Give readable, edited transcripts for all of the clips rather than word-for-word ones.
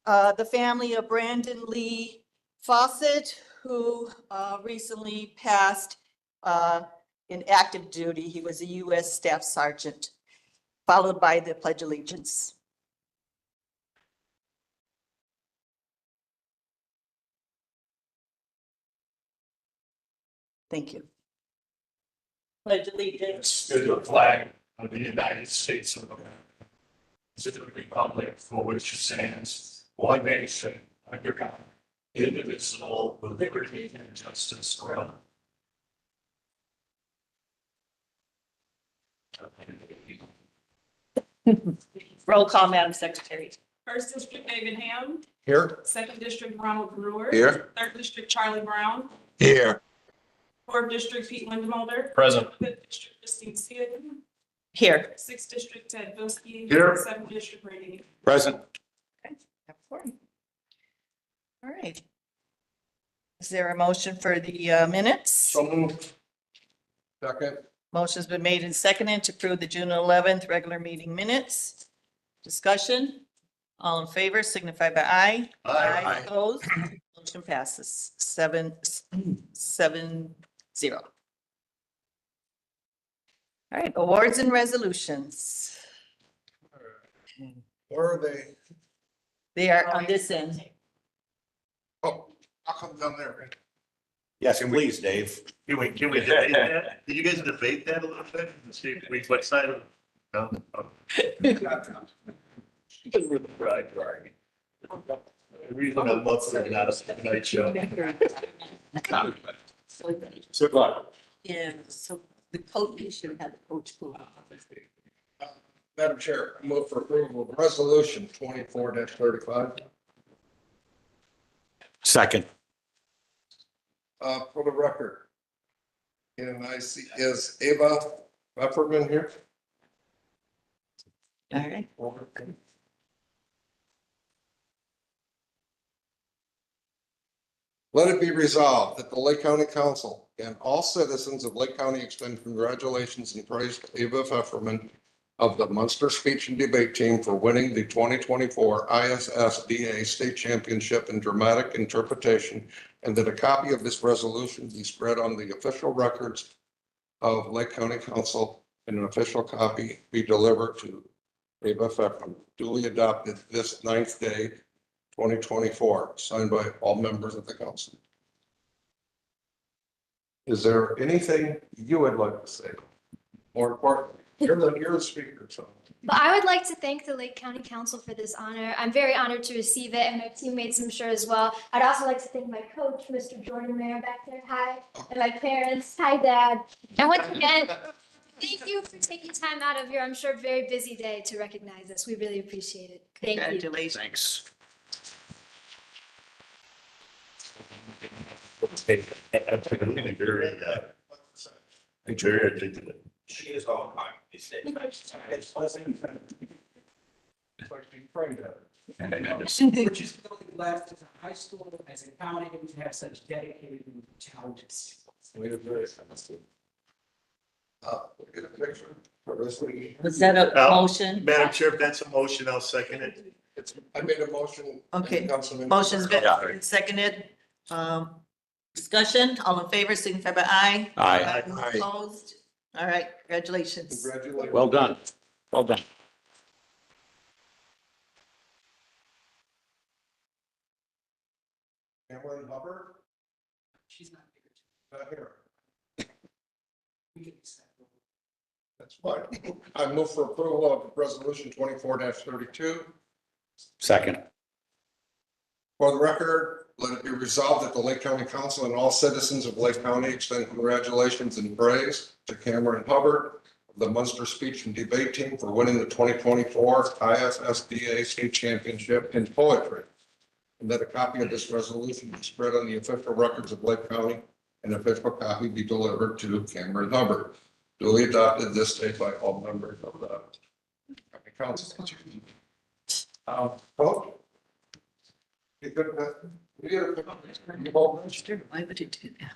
the family of Brandon Lee Fawcett, who recently passed in active duty. He was a U.S. Staff Sergeant, followed by the Pledge of Allegiance. Thank you. Pledge allegiance to the flag of the United States of America, to the republic for which it stands, one nation, under God, indivisible, with liberty and justice for all. Roll call, Madam Secretary. First District, David Ham. Here. Second District, Ronald Brewer. Here. Third District, Charlie Brown. Here. Fourth District, Pete Lindenmulder. Present. Fifth District, Christine Seaton. Here. Sixth District, Ted Bilski. Here. Seventh District, Brady. Present. Okay. All right. Is there a motion for the minutes? So moved. Second. Motion's been made and seconded to approve the June 11th regular meeting minutes. Discussion? All in favor signify by aye. Aye. Opposed? Motion passes 7-0. All right, awards and resolutions. Where are they? They are on this end. Oh, I'll come down there. Yes, please, Dave. Can we debate that? Did you guys debate that a little bit? And see if we what side of? No. Right. The reason I love saying that is a night show. So glad. Yeah, so the coach, you should have had the coach pool. Madam Chair, I move for approval of resolution 24-35. Second. For the record. And I see, is Ava Pepperman here? All right. Let it be resolved that the Lake County Council and all citizens of Lake County extend congratulations and praise to Ava Pfefferman of the Munster Speech and Debate Team for winning the 2024 ISSDA State Championship in Dramatic Interpretation, and that a copy of this resolution be spread on the official records of Lake County Council and an official copy be delivered to Ava Pfefferman, duly adopted this 9th day, 2024, signed by all members of the council. Is there anything you would like to say? More importantly, you're the speaker, so. But I would like to thank the Lake County Council for this honor. I'm very honored to receive it, and my teammates, I'm sure, as well. I'd also like to thank my coach, Mr. Jordan Mayer back there. Hi. And my parents. Hi, Dad. And once again, thank you for taking time out of your, I'm sure, very busy day to recognize us. We really appreciate it. Thank you. Congratulations. Thanks. Very articulate. She is all time. It's like being framed at it. Which is really left as a high school, as a county, to have such dedicated and talented students. We have very. Get a picture for this week. Was that a motion? Madam Chair, if that's a motion, I'll second it. I made a motion. Okay. Councilman- Motion's been seconded. Discussion, all in favor, signify by aye. Aye. Opposed? All right, congratulations. Congratulations. Well done. Well done. Cameron Hubbard, She's not not here. here. We can accept it. That's fine. I move for approval of resolution 24-32. Second. For the record, let it be resolved that the Lake County Council and all citizens of Lake County extend congratulations and praise to Cameron Hubbard of the Munster Speech and Debate Team for winning the 2024 ISSDA State Championship in Poetry. And that a copy of this resolution be spread on the official records of Lake County and an official copy be delivered to Cameron Hubbard, duly adopted this day by all members of the county council. Vote. You good with that? You get it? You vote? Why would it do that?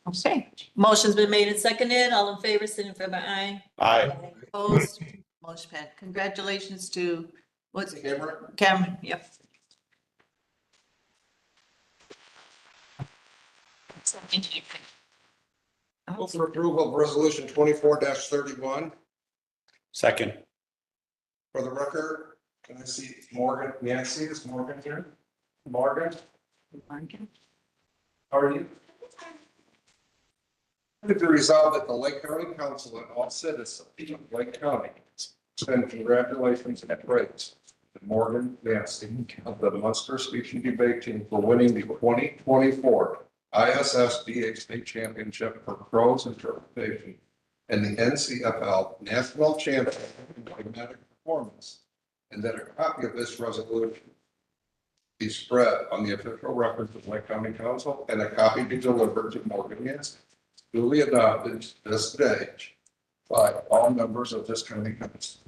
Okay, motion's been made and seconded. All in favor, signify by aye. Aye. Opposed? Motion passed. Congratulations to, what's it, Cameron? Cameron, yep. Move for approval of resolution 24-31. Second. For the record, can I see Morgan, Nancy, is Morgan here? Morgan, how are you? To be resolved that the Lake County Council and all citizens of Lake County extend congratulations and praise to Morgan Nancy of the Munster Speech and Debate Team for winning the 2024 ISSDA State Championship for Prose Interpretation and the NCFL National Championship in Dramatic Performance, and that a copy of this resolution be spread on the official records of Lake County Council and a copy be delivered to Morgan Nancy, duly adopted this day by all members of this county council.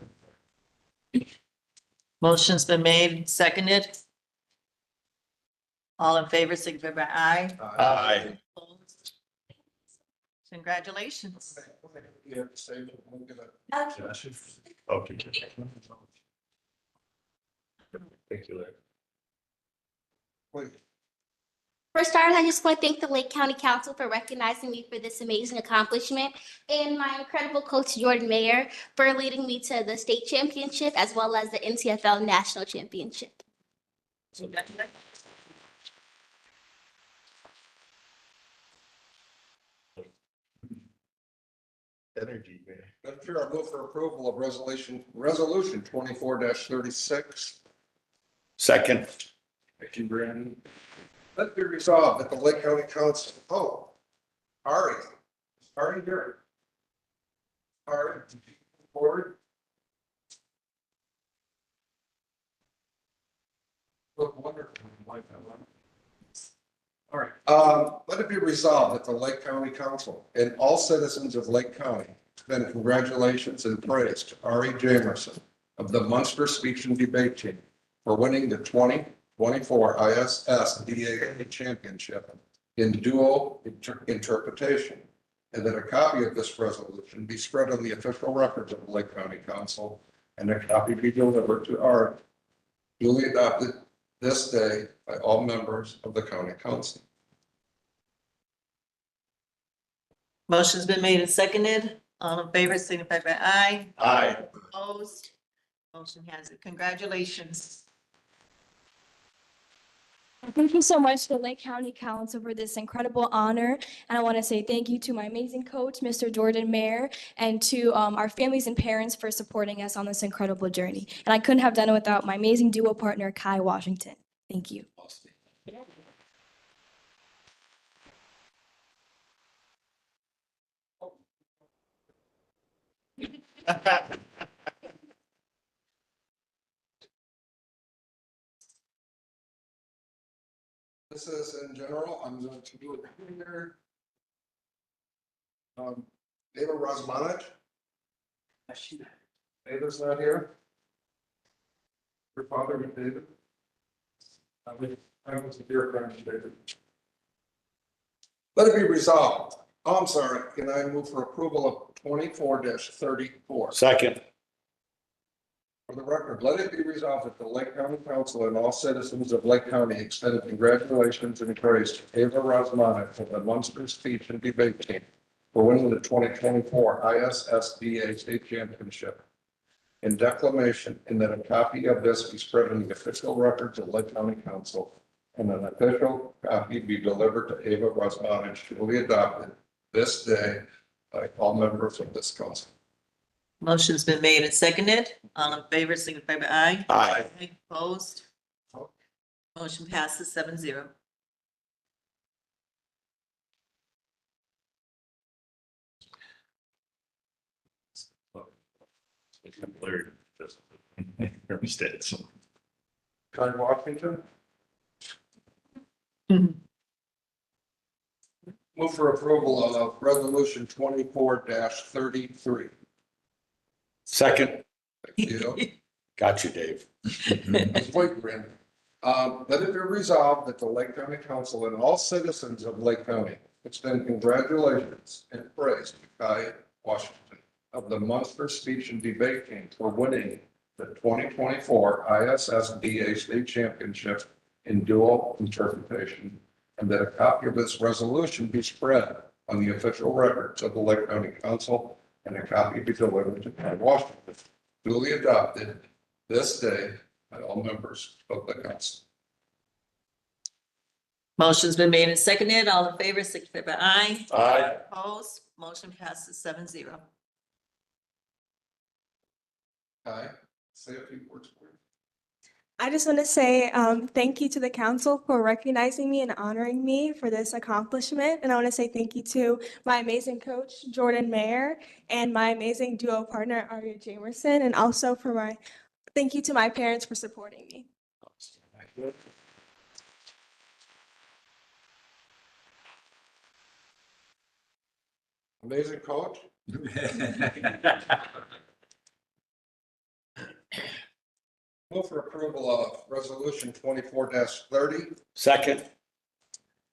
Motion's been made, seconded. All in favor, signify by aye. Aye. Opposed? Congratulations. You have to say it, we'll get it. Okay. Thank you, Larry. Please. For starters, I just want to thank the Lake County Council for recognizing me for this amazing accomplishment, and my incredible coach, Jordan Mayer, for leading me to the state championship as well as the NCFL national championship. Energy, man. Madam Chair, I move for approval of resolution 24-36. Second. Thank you, Brandon. Let it be resolved that the Lake County Council, Ari here. Ari, forward. Look wonderful. All right, let it be resolved that the Lake County Council and all citizens of Lake County extend congratulations and praise to Ari Jamerson of the Munster Speech and Debate Team for winning the 2024 ISSDA Championship in duo interpretation, and that a copy of this resolution be spread on the official records of the Lake County Council and a copy be delivered to Ari, duly adopted this day by all members of the county council. Motion's been made and seconded. All in favor, signify by aye. Aye. Opposed? Motion has it. Congratulations. Thank you so much to the Lake County Council for this incredible honor. And I want to say thank you to my amazing coach, Mr. Jordan Mayer, and to our families and parents for supporting us on this incredible journey. And I couldn't have done it without my amazing duo partner, Kai Washington. Thank you. This is in general, I'm going to do it here. David Rosmanich. David's not here. Your father, David. I was a dear friend of David. Let it be resolved. Oh, I'm sorry. Can I move for approval of 24-34? Second. For the record, let it be resolved that the Lake County Council and all citizens of Lake County extend congratulations and praise to Ava Rosmanich of the Munster Speech and Debate Team for winning the 2024 ISSDA State Championship in declamation, and that a copy of this be spread in the official records of Lake County Council and an official copy be delivered to Ava Rosmanich, duly adopted this day by all members of this council. Motion's been made and seconded. All in favor, signify by aye. Aye. Opposed? Motion passes 7-0. Larry, just, instead, so. Kai Washington. Move for approval of resolution 24-33. Second. Thank you. Got you, Dave. Wait, Brandon. Let it be resolved that the Lake County Council and all citizens of Lake County extend congratulations and praise to Kai Washington of the Munster Speech and Debate Team for winning the 2024 ISSBA State Championship in dual interpretation, and that a copy of this resolution be spread on the official records of the Lake County Council and a copy be delivered to Town of Washington. Duly adopted this day by all members of the council. Motion's been made and seconded. All in favor, signify by aye. Aye. Opposed, motion passes 7-0. Aye. Say a few words, please. I just want to say thank you to the council for recognizing me and honoring me for this accomplishment. And I want to say thank you to my amazing coach, Jordan Mayer, and my amazing duo partner, Aria Jamerson, and also thank you to my parents for supporting me. Amazing coach. Move for approval of resolution 24-30. Second.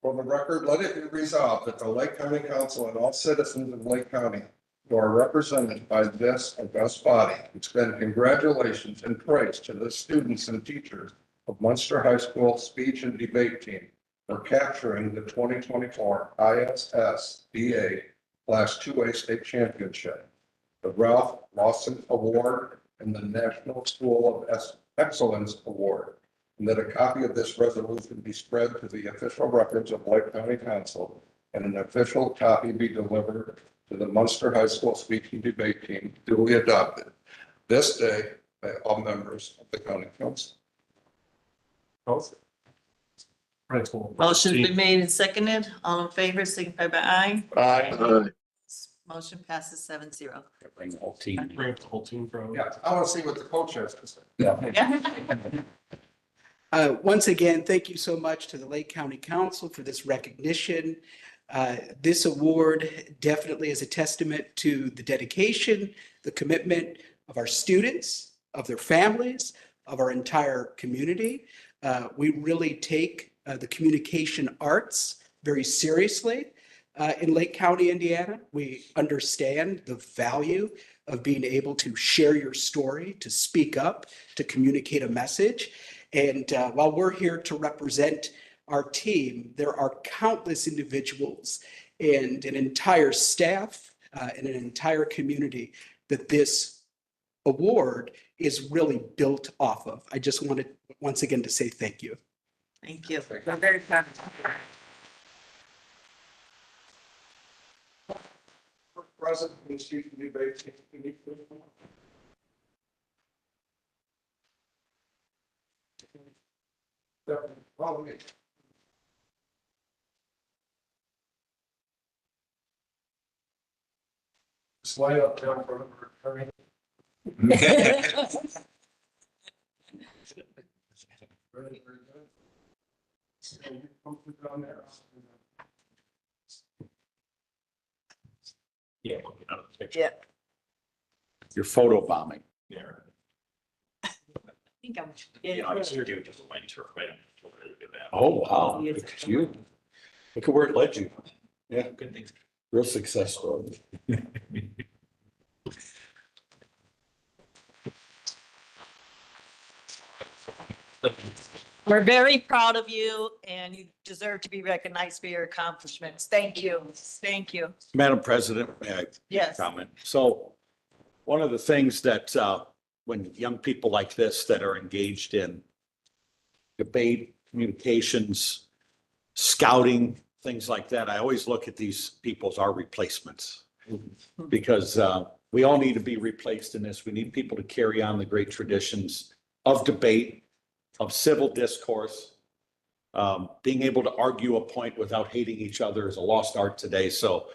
For the record, let it be resolved that the Lake County Council and all citizens of Lake County who are represented by this august body extend congratulations and praise to the students and teachers of Munster High School Speech and Debate Team for capturing the 2024 ISSBA Class 2A State Championship, the Ralph Lawson Award, and the National School of Excellence Award, and that a copy of this resolution be spread to the official records of Lake County Council and an official copy be delivered to the Munster High School Speech and Debate Team duly adopted this day by all members of the County Council. Motion's been made and seconded. All in favor, signify by aye. Aye. Motion passes 7-0. Bring the whole team. Bring up the whole team, bro. Yeah, I want to see what the coach has to say. Yeah. Once again, thank you so much to the Lake County Council for this recognition. This award definitely is a testament to the dedication, the commitment of our students, of their families, of our entire community. We really take the communication arts very seriously. In Lake County, Indiana, we understand the value of being able to share your story, to speak up, to communicate a message. And while we're here to represent our team, there are countless individuals and an entire staff and an entire community that this award is really built off of. I just wanted once again to say thank you. Thank you. We're very proud. President of the Speech and Debate Team, can you please come up? Definitely. Follow me. Slide up down for the Very, very good. So you come down there. Yeah. We'll get out of the picture. Yeah. You're photo bombing. Yeah. I think I'm. You know, I was doing just a line tour, right? Really good at that. Oh, wow. Look at you. Look at where it led you. Yeah, Good things. real success story. We're very proud of you and you deserve to be recognized for your accomplishments. Thank you. Thank you. Madam President, may I Yes. comment? So one of the things that when young people like this that are engaged in debate, communications, scouting, things like that, I always look at these people as our replacements. Because we all need to be replaced in this. We need people to carry on the great traditions of debate, of civil discourse. Being able to argue a point without hating each other is a lost art today. So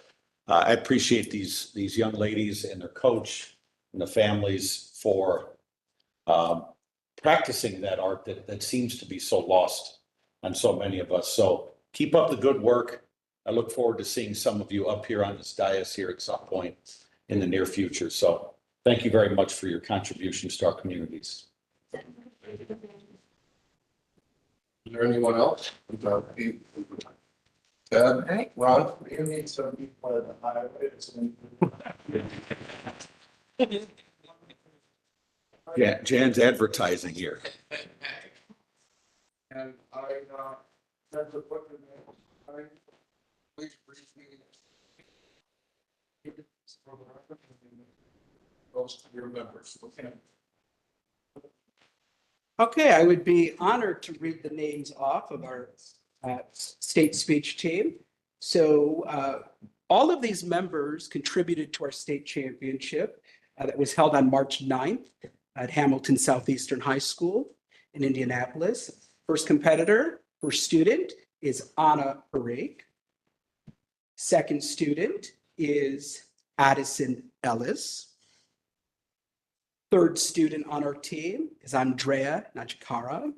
I appreciate these young ladies and their coach and the families for practicing that art that seems to be so lost on so many of us. So keep up the good work. I look forward to seeing some of you up here on this dais here at some point in the near future. So thank you very much for your contributions to our communities. Is there anyone else? Ted, All right. Ron, You need some people at the highways and. Jan's advertising here. and that's a quick. Please brief me. Goes to your members, okay? Okay, I would be honored to read the names off of our state speech team. So all of these members contributed to our state championship that was held on March 9th at Hamilton Southeastern High School in Indianapolis. First competitor, first student is Anna Parikh. Second student is Addison Ellis. Third student on our team is Andrea Najikara.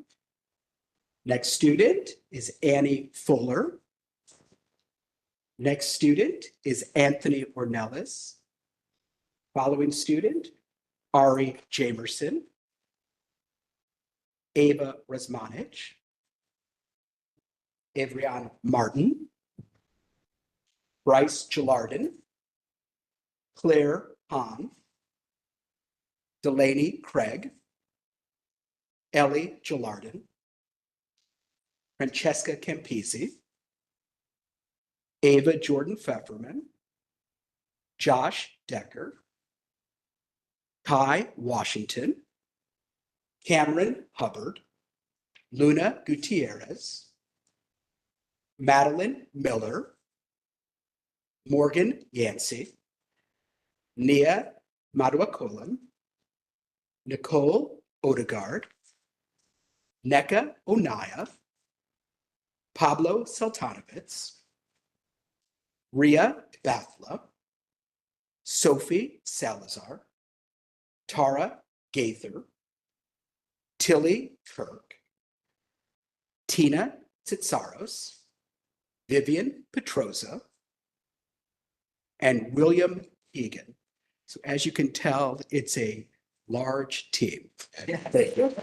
Next student is Annie Fuller. Next student is Anthony Ornelas. Following student, Ari Jamerson. Ava Razmanich. Avrian Martin. Bryce Gilardin. Claire Hahn. Delaney Craig, Ellie Gilardin, Francesca Campisi, Ava Jordan Pfefferman, Josh Decker, Kai Washington, Cameron Hubbard, Luna Gutierrez, Madeline Miller, Morgan Yancey, Nia Maduakolan, Nicole Odegaard, Neka Onaya, Pablo Sultanovitz, Ria Bathla, Sophie Salazar, Tara Gaither, Tilly Kirk, Tina Tsitsaros, Vivian Petroza, and William Egan. So as you can tell, it's a large team. Thank you.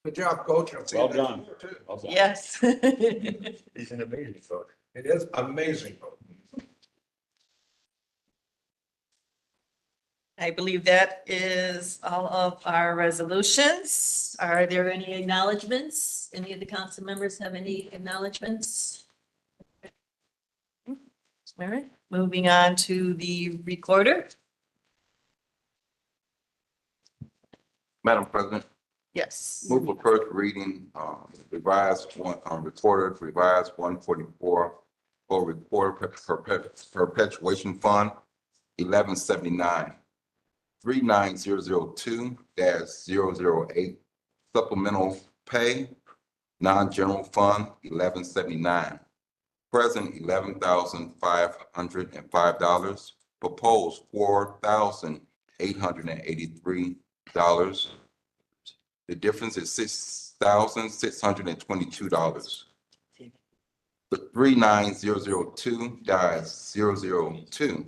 Good job, coach. I'll see you Well next done. year, too. Well done. Yes. He's an amazing coach. It is amazing. I believe that is all of our resolutions. Are there any acknowledgements? Any of the council members have any acknowledgements? All right, moving on to the recorder. Madam President, Yes. move for first reading, revised one, reported revised 144 for reporter perpetuation fund 1179 39002-008 supplemental pay non-general fund 1179 present $11,505 proposed $4,883. The difference is $6,622. The 39002-002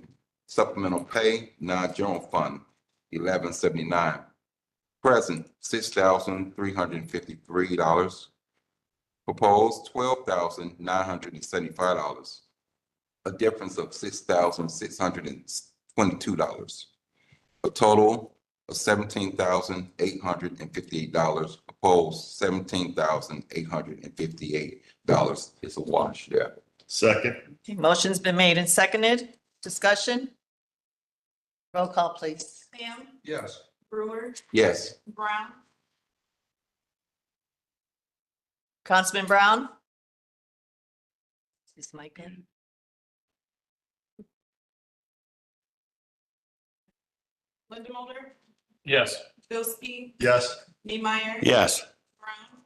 supplemental pay non-general fund 1179 present $6,353. Proposed $12,975. A difference of $6,622. A total of $17,858. Opposed $17,858. It's a wash there. Second. Okay, motion's been made and seconded. Discussion? Roll call, please. Sam, Yes. Brewer, Yes. Brown, Councilman Brown? Is Mike in? Lindenmulder, Yes. Bilski, Yes. Neemeyer. Yes. Brown,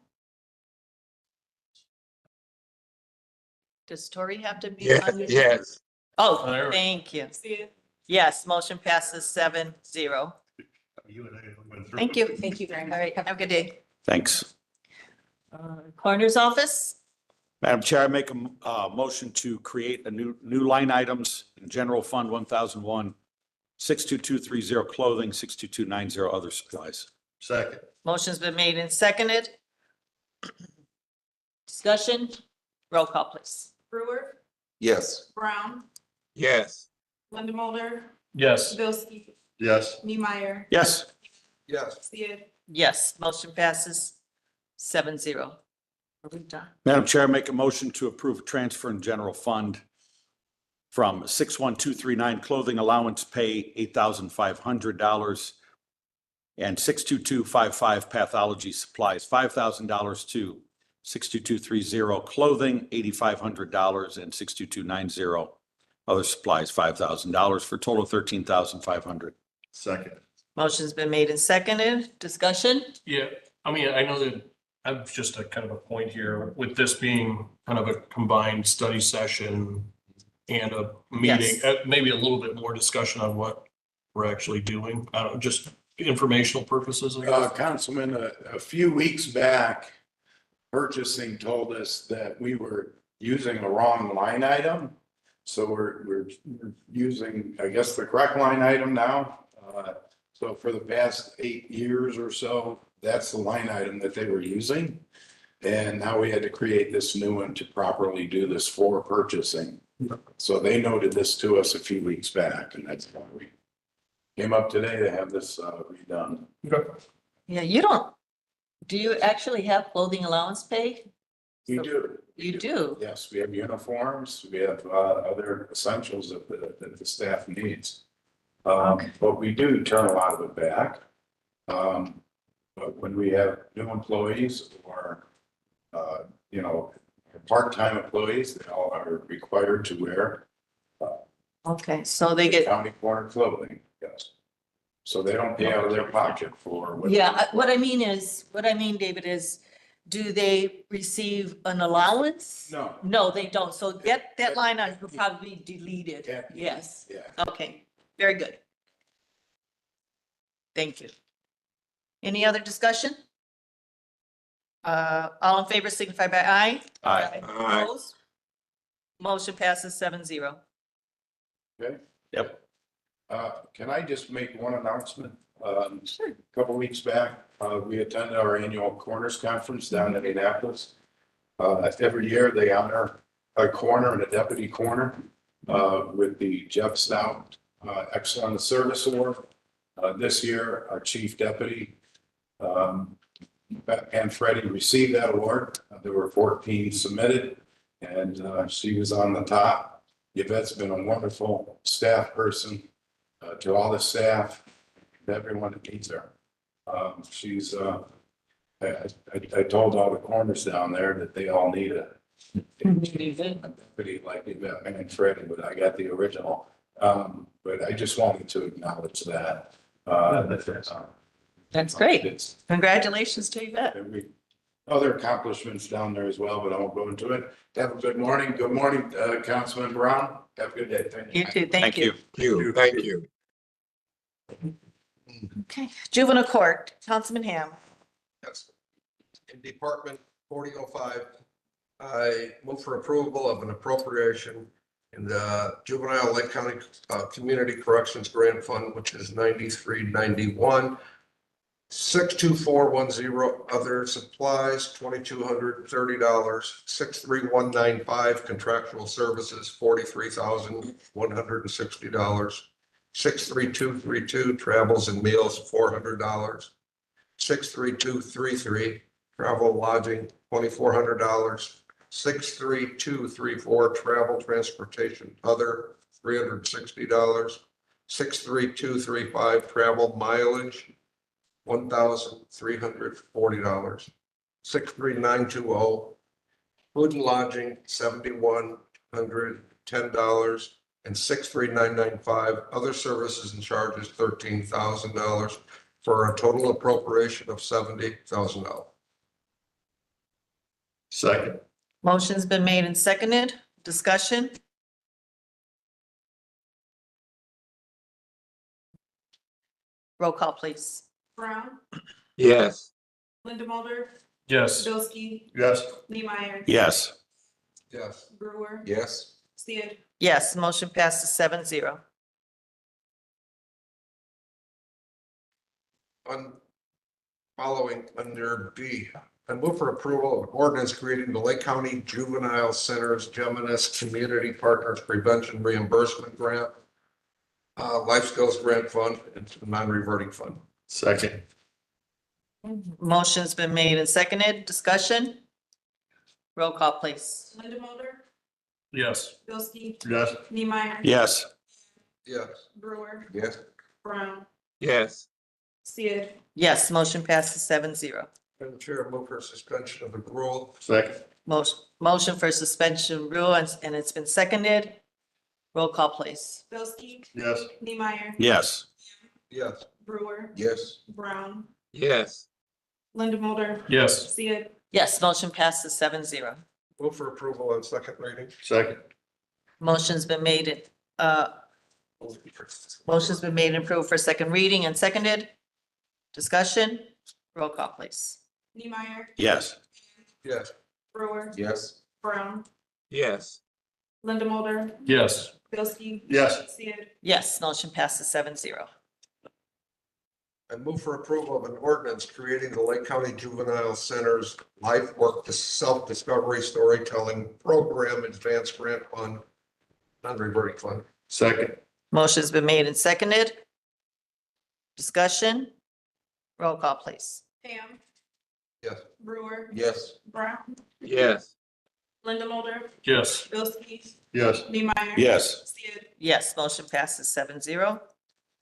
Does Tori have to be? Yeah, on this? yes. Oh, There. thank you. see it. Yes, motion passes 7-0. You and I went through. Thank you. Thank you very much. All right, have a good day. Thanks. Coroner's office? Madam Chair, I make a motion to create a new line items in General Fund 1001, 62230 clothing, 62290 other supplies. Second. Motion's been made and seconded. Discussion, roll call, please. Brewer, Yes. Brown, Yes. Linda Mulder, Yes. Bilski, Yes. Neemeyer, Yes. Yes. Sia, Yes, motion passes 7-0. Are we done? Madam Chair, make a motion to approve a transfer in general fund from 61239 clothing allowance pay $8,500 and 62255 pathology supplies $5,000 to 62230 clothing $8,500 and 62290 other supplies $5,000 for a total of $13,500. Second. Motion's been made and seconded. Discussion? Yeah, I mean, I know that I've just a kind of a point here with this being kind of a combined study session and a meeting, Yes. maybe a little bit more discussion on what we're actually doing. I don't, just informational purposes, I guess. Councilman, a few weeks back, purchasing told us that we were using the wrong line item. So we're using, I guess, the correct line item now. So for the past 8 years or so, that's the line item that they were using. And now we had to create this new one to properly do this for purchasing. So they noted this to us a few weeks back, and that's why we came up today to have this redone. Yeah, do you actually have clothing allowance pay? We do. You do? Yes, we have uniforms, we have other essentials that the staff needs. But we do turn a lot of it back. But when we have new employees or, part-time employees, they all are required to wear Okay, so they get, county corner clothing, yes. So they don't pay out of their pocket for. yeah, what I mean, David, is do they receive an allowance? No. No, they don't. So that line item could probably be deleted. Yeah. Yes. Yeah. Okay, very good. Thank you. Any other discussion? All in favor signify by aye. Aye. Opposed? Motion passes 7-0. Okay. Yep. Can I just make one announcement? Sure. A couple weeks back, we attended our annual Corners Conference down in Indianapolis. Every year they honor a corner and a deputy corner with the Jeff Stout Excellent Service Award. This year, our chief deputy, and Freddie received that award. There were 14 submitted, and she was on the top. Yvette's been a wonderful staff person to all the staff, everyone that needs her. She's, I told all the corners down there that they all need a deputy like Yvette and Freddie, but I got the original. But I just wanted to acknowledge that. That's great. It's Congratulations to Yvette. every other accomplishments down there as well, but I won't go into it. Have a good morning. Good morning, Councilman Brown. Have a good day. Thank you. You too. Thank you. Thank you. Okay, juvenile court, Councilman Ham. Yes. In Department 4005, I move for approval of an appropriation in the Juvenile Lake County Community Corrections Grant Fund, which is 9391. 62410 other supplies, $2,230. 63195 contractual services, $43,160. 63232 travels and meals, $400. 63233 travel and lodging, $2,400. 63234 travel transportation other, $360. 63235 travel mileage, $1,340. 63920 food and lodging, $7,110. And 63995 other services and charges, $13,000 for a total appropriation of $70,000. Second. Motion's been made and seconded. Discussion? Roll call, please. Brown, Yes. Linda Mulder, Yes. Bilski, Yes. Neemeyer, Yes. Yes. Brewer, Yes. Sia, Yes, motion passes 7-0. On Following under B, I move for approval of ordinance creating the Lake County Juvenile Centers Geminis Community Partners Prevention Reimbursement Grant, Life Skills Grant Fund, and non-reverting fund. Second. Motion's been made and seconded. Discussion? Roll call, please. Linda Mulder, Yes. Bilski, Yes. Neemeyer. Yes. Yes. Brewer, Yes. Brown, Yes. Sia. Yes, motion passes 7-0. Madam Chair, I move for suspension of the rule. Second. Motion for suspension rule and it's been seconded. Roll call, please. Bilski, Yes. Neemeyer, Yes. Yes. Brewer, Yes. Brown, Yes. Linda Mulder, Yes. Sia. Yes, motion passes 7-0. Move for approval on second reading. Second. Motion's been made, motion's been made and approved for second reading and seconded. Discussion? Roll call, please. Neemeyer, Yes. Yes. Brewer, Yes. Brown, Yes. Linda Mulder, Yes. Bilski. Yes. Sia. Yes, motion passes 7-0. I move for approval of an ordinance creating the Lake County Juvenile Center's Life Work Self-Discovery Storytelling Program Advanced Grant Fund, non-reverting fund. Second. Motion's been made and seconded. Discussion? Roll call, please. Ham, Yes. Brewer, Yes. Brown, Yes. Linda Mulder, Yes. Bilski, Yes. Neemeyer. Yes. Sia. Yes, motion passes 7-0.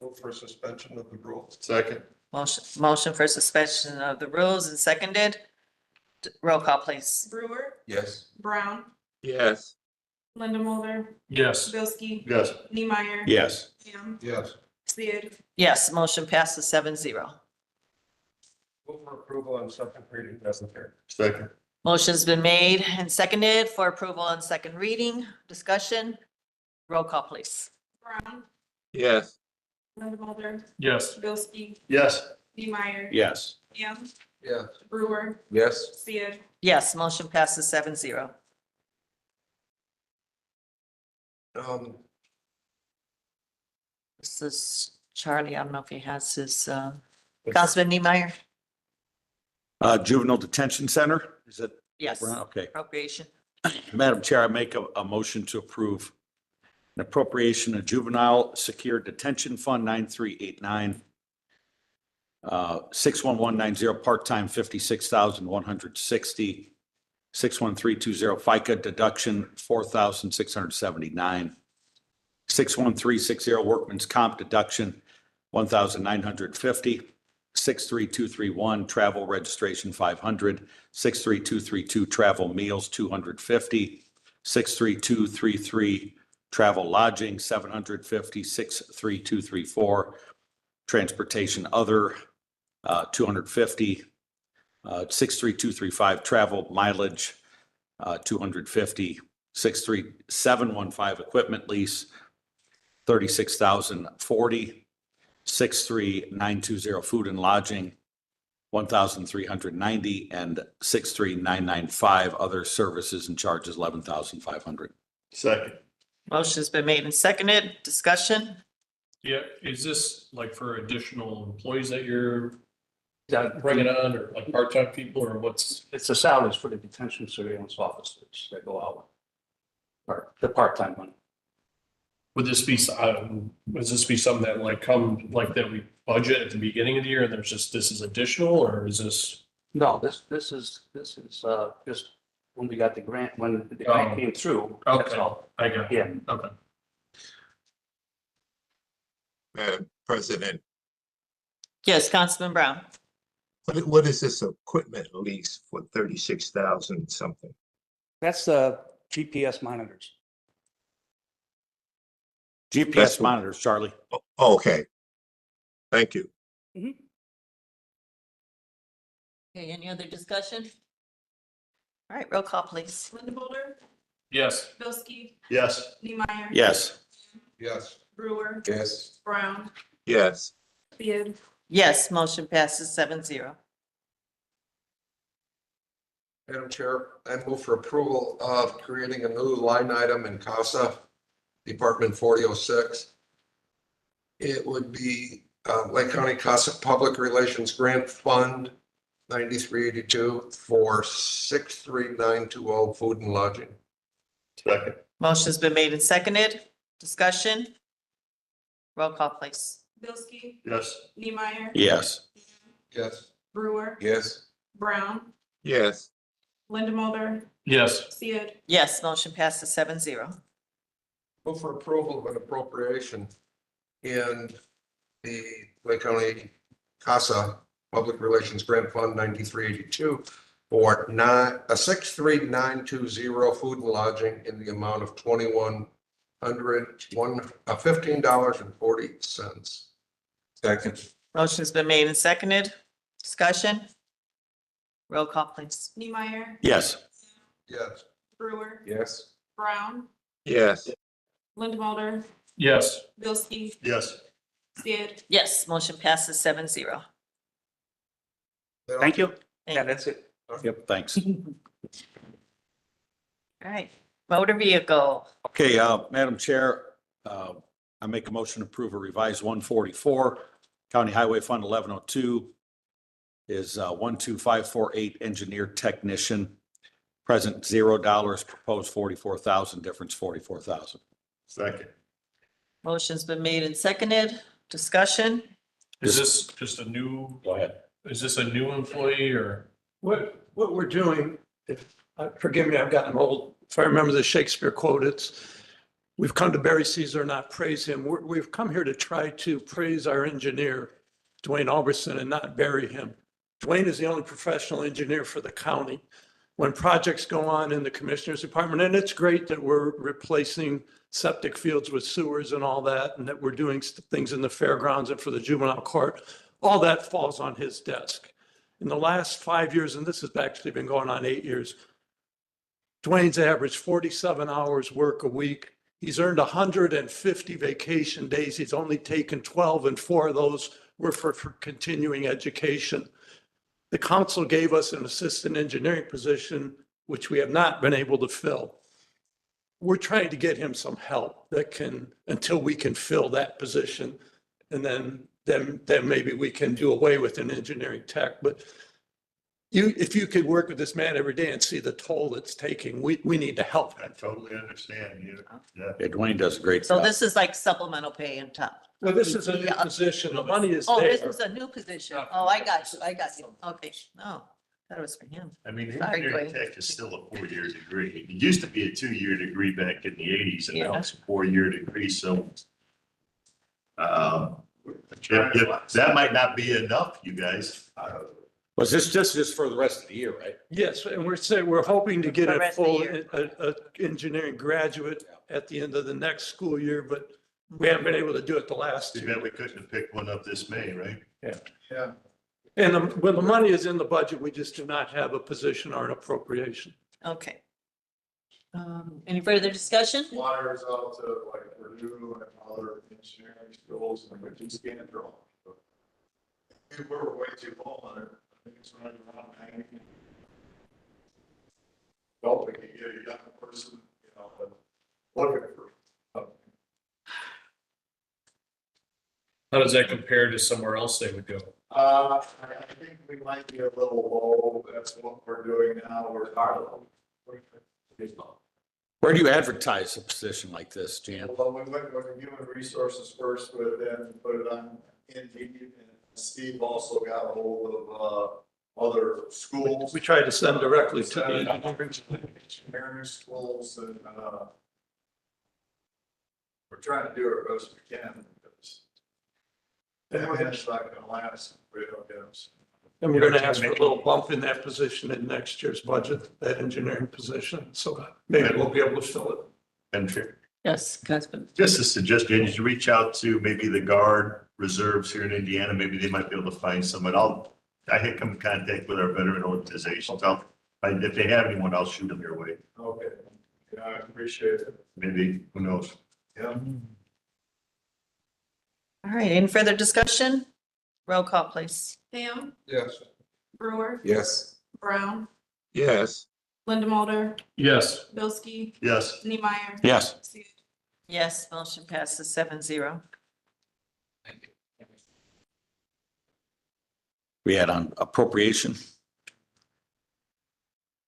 Move for suspension of the rules. Second. Motion for suspension of the rules and seconded. Roll call, please. Brewer, Yes. Brown, Yes. Linda Mulder, Yes. Bilski, Yes. Neemeyer. Yes. Ham, Yes. Sia. Yes, motion passes 7-0. Move for approval on second reading, Madam Chair. Second. Motion's been made and seconded for approval on second reading. Discussion? Roll call, please. Brown, Yes. Linda Mulder, Yes. Bilski, Yes. Neemeyer. Yes. Ham, Yes. Brewer, Yes. Sia. Yes, motion passes 7-0. This is Charlie. I don't know if he has his, Councilman Niemeyer? Juvenile Detention Center, is it? Yes. Okay. Appropriation. Madam Chair, I make a motion to approve an appropriation of Juvenile Secure Detention Fund 9389. 61190 part-time 56,160. 61320 FICA deduction 4,679. 61360 workman's comp deduction 1,950. 63231 travel registration 500. 63232 travel meals 250. 63233 travel lodging 750. 63234 transportation other 250. 63235 travel mileage 250. 63715 equipment lease 36,040. 63920 food and lodging 1,390, and 63995 other services and charges 11,500. Second. Motion's been made and seconded. Discussion? Yeah, is this like for additional employees that you're bringing on, or like part-time people, or what's? It's the salaries for the detention surveillance officers that go out. The part-time one. Would this be something that like come, like that we budget at the beginning of the year and there's just, this is additional, or is this? No, this is just when we got the grant, when the grant came through. That's Okay, all. I got it. Yeah. Okay. Madam President, Yes, Councilman Brown. what is this equipment lease for 36,000 something? That's the GPS monitors. GPS That's what- monitors, Charlie. Oh, okay. Thank you. Okay, any other discussion? All right, roll call, please. Linda Mulder, Yes. Bilski, Yes. Neemeyer. Yes. Yes. Brewer, Yes. Brown, Yes. Sia. Yes, motion passes 7-0. Madam Chair, I move for approval of creating a new line item in CASA, Department 4006. It would be Lake County CASA Public Relations Grant Fund, 9382 for 63920 food and lodging. Second. Motion's been made and seconded. Discussion? Roll call, please. Bilski, Yes. Neemeyer. Yes. Yes. Brewer, Yes. Brown, yes, Linda Mulder, Yes. Sid. Yes, motion passes 7-0. Move for approval of an appropriation in the Lake County CASA Public Relations Grant Fund 9382 for 63920 food and lodging in the amount of $15.40. second, Motion's been made and seconded. Discussion? Roll call, please. Neemeyer, Yes. Yes. Brewer, Yes. Brown, yes, Linda Mulder, Yes. Bilski, Yes. Sid. Yes, motion passes 7-0. Thank you. Thank That's it. Yep, thanks. All right, motor vehicle. Okay, Madam Chair, I make a motion to approve a revised 144, County Highway Fund 1102 is 12548 engineer technician, present $0, proposed 44,000, difference 44,000. Second. Motion's been made and seconded. Discussion? Is this just a new? Go ahead. Is this a new employee or? What we're doing, if, forgive me, I've gotten old. If I remember the Shakespeare quote, it's, we've come to bury Caesar, not praise him. We've come here to try to praise our engineer, Dwayne Alberson, and not bury him. Dwayne is the only professional engineer for the county. When projects go on in the commissioner's department, and it's great that we're replacing septic fields with sewers and all that, and that we're doing things in the fairgrounds and for the juvenile court, all that falls on his desk. In the last 5 years, and this has actually been going on 8 years, Dwayne's averaged 47 hours work a week. He's earned 150 vacation days. He's only taken 12, and 4 of those were for continuing education. The council gave us an assistant engineering position, which we have not been able to fill. We're trying to get him some help that can, until we can fill that position. And then maybe we can do away with an engineering tech. But if you could work with this man every day and see the toll it's taking, we need to help I him. totally understand you. Yeah. Yeah, Dwayne does a great So job. this is like supplemental pay on top. Well, this is a new position. The money is Oh, this there. is a new position. Oh, I got you. Okay, no, that was for him. I mean, Sorry, engineering Dwayne. tech is still a 4-year degree. It used to be a 2-year degree back in the 80s, and now Yeah. it's a 4-year degree, so. That might not be enough, you guys. Was this just for the rest of the year, right? Yes, and we're hoping to get The a rest of the full year. engineering graduate at the end of the next school year, but we haven't been able to do it the last Too 2. bad we couldn't have picked one up this May, right? Yeah. And when the money is in the budget, we just do not have a position or an appropriation. Okay. Any further discussion? Flyers out to like Purdue and other engineering schools and we just can't draw. We were way too low on it. I think it's right around 90. Well, we can get a young person, you know, but looking for. How does that compare to somewhere else they would go? I think we might be a little low. That's what we're doing now. We're hard. Where do you advertise a position like this, Jan? Well, we went with human resources first, but then put it on Indeed, and Steve also got a hold of other schools. We tried to send directly to the Engineering schools and we're trying to do our best we can. Because it's not gonna last. We don't get them. And we're going to ask for a little bump in that position in next year's budget, that engineering position. So maybe we'll be able to fill it. And Yes, Councilman. just a suggestion, is you reach out to maybe the Guard reserves here in Indiana, maybe they might be able to find someone. I had come in contact with our veteran organizations. If they have anyone, I'll shoot them your way. Okay. Yeah, I appreciate it. Maybe, who knows? Yeah. All right, any further discussion? Roll call, please. Ham, Yes. Brewer, Yes. Brown, yes, Linda Mulder, Yes. Bilski, Yes. Neemeyer. Yes. Sid. Yes, motion passes 7-0. We had on appropriation.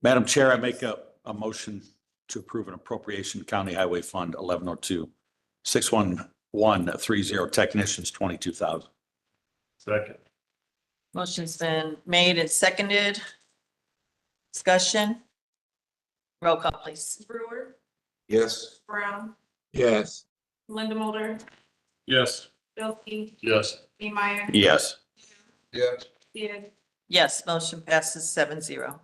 Madam Chair, I make a motion to approve an appropriation County Highway Fund 1102 61130 technicians 22,000. Second. Motion's been made and seconded. Discussion. Roll call, please. Brewer, Yes. Brown, Yes. Linda Yes. Bldg, Yes. Neemeyer. Yes. Yes. Sia. Yes, motion passes 7-0.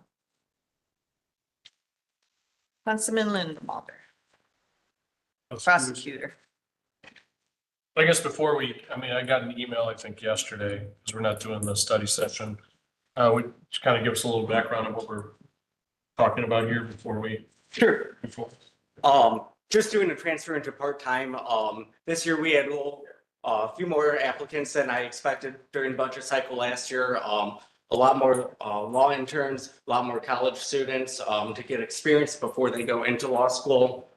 Councilman Lindenmalder, prosecutor. I guess before I got an email, I think yesterday, because we're not doing the study session. Would you kind of give us a little background of what we're talking about here before we? Sure. Before. Just doing a transfer into part-time. This year we had a few more applicants than I expected during budget cycle last year. A lot more law interns, a lot more college students to get experience before they go into law school.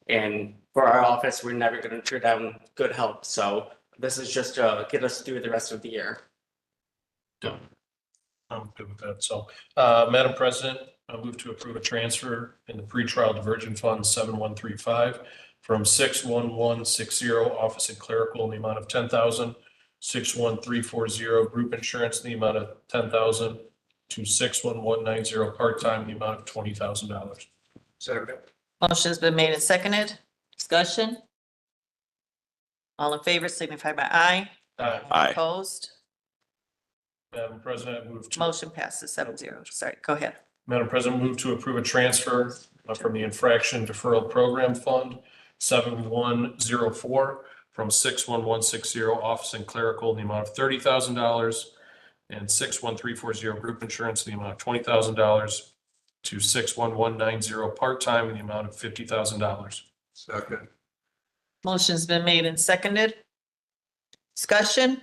And for our office, we're never going to turn down good help. So this is just to get us through the rest of the year. Done. I'm good with that. So, Madam President, I move to approve a transfer in the pretrial diversion fund 7135 from 61160 office and clerical in the amount of 10,000, 61340 group insurance in the amount of 10,000 to 61190 part-time in the amount of $20,000. Second. Motion's been made and seconded. Discussion. All in favor signify by aye. Aye. Opposed. Madam President, I move to. Motion passes 7-0. Sorry, go ahead. Madam President, move to approve a transfer from the infraction deferral program fund 7104 from 61160 office and clerical in the amount of $30,000 and 61340 group insurance in the amount of $20,000 to 61190 part-time in the amount of $50,000. Second. Motion's been made and seconded. Discussion.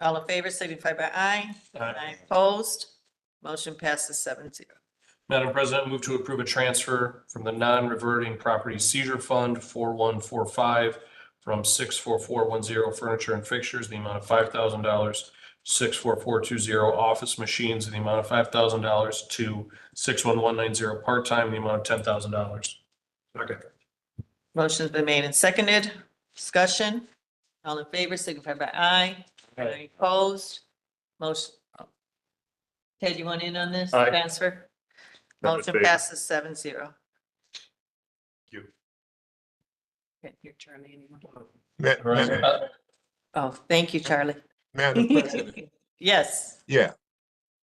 All in favor signify by aye. Aye. Opposed. Motion passes 7-0. Madam President, move to approve a transfer from the non-reverting property seizure fund 4145 from 64410 furniture and fixtures in the amount of $5,000, 64420 office machines in the amount of $5,000 to 61190 part-time in the amount of $10,000. Second. Motion's been made and seconded. Discussion. All in favor signify by aye. Aye. Opposed. Motion. Ted, you want in on this Aye. transfer? I'm in Motion favor. passes 7-0. You. Can't hear Charlie anymore. Right. Oh, thank you, Charlie. Madam President, Yes, yeah,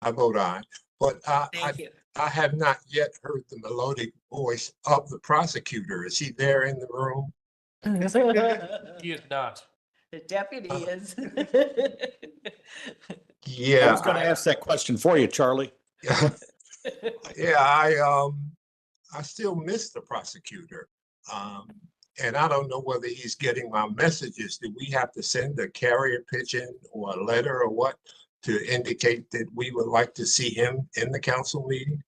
I vote aye. But thank you. I have not yet heard the melodic voice of the prosecutor. Is he there in the room? He is not. The deputy is. I Yeah. was going to ask that question for you, Charlie. Yeah, I still miss the prosecutor. And I don't know whether he's getting my messages. Do we have to send a carrier pigeon or a letter or what to indicate that we would like to see him in the council meeting?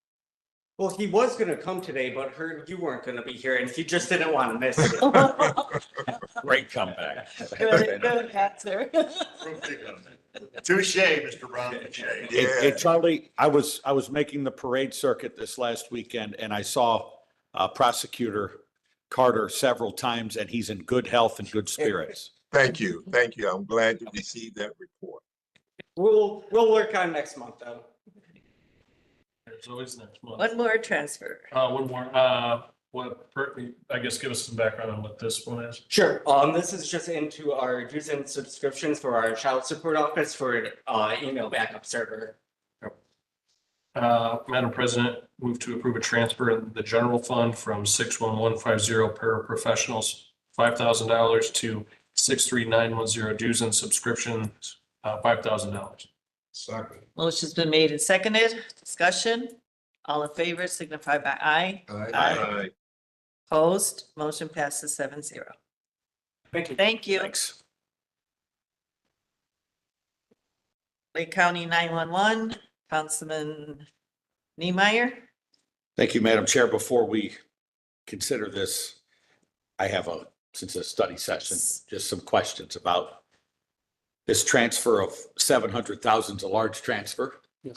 Well, he was going to come today, but heard you weren't going to be here and he just didn't want to miss it. Great comeback. Good answer. Touche, Mr. Brown, touche. Hey, Charlie, I was making the parade circuit this last weekend and I saw Prosecutor Carter several times and he's in good health and good spirits. Thank you. Thank you. I'm glad to receive that report. We'll work on next month though. There's always next month. One more transfer. One more. I guess give us some background on what this one is. Sure. This is just into our dues and subscriptions for our child support office for email backup server. Madam President, move to approve a transfer in the general fund from 61150 paraprofessionals, $5,000 to 63910 dues and subscriptions, $5,000. Second. Motion's been made and seconded. Discussion. All in favor signify by aye. Aye. Opposed. Motion passes 7-0. Thank you. Thank you. Thanks. Lake County 911, Councilman Niemeyer. Thank you, Madam Chair. Before we consider this, I have since a study session, just some questions about this transfer of 700,000 is a large transfer. Yes.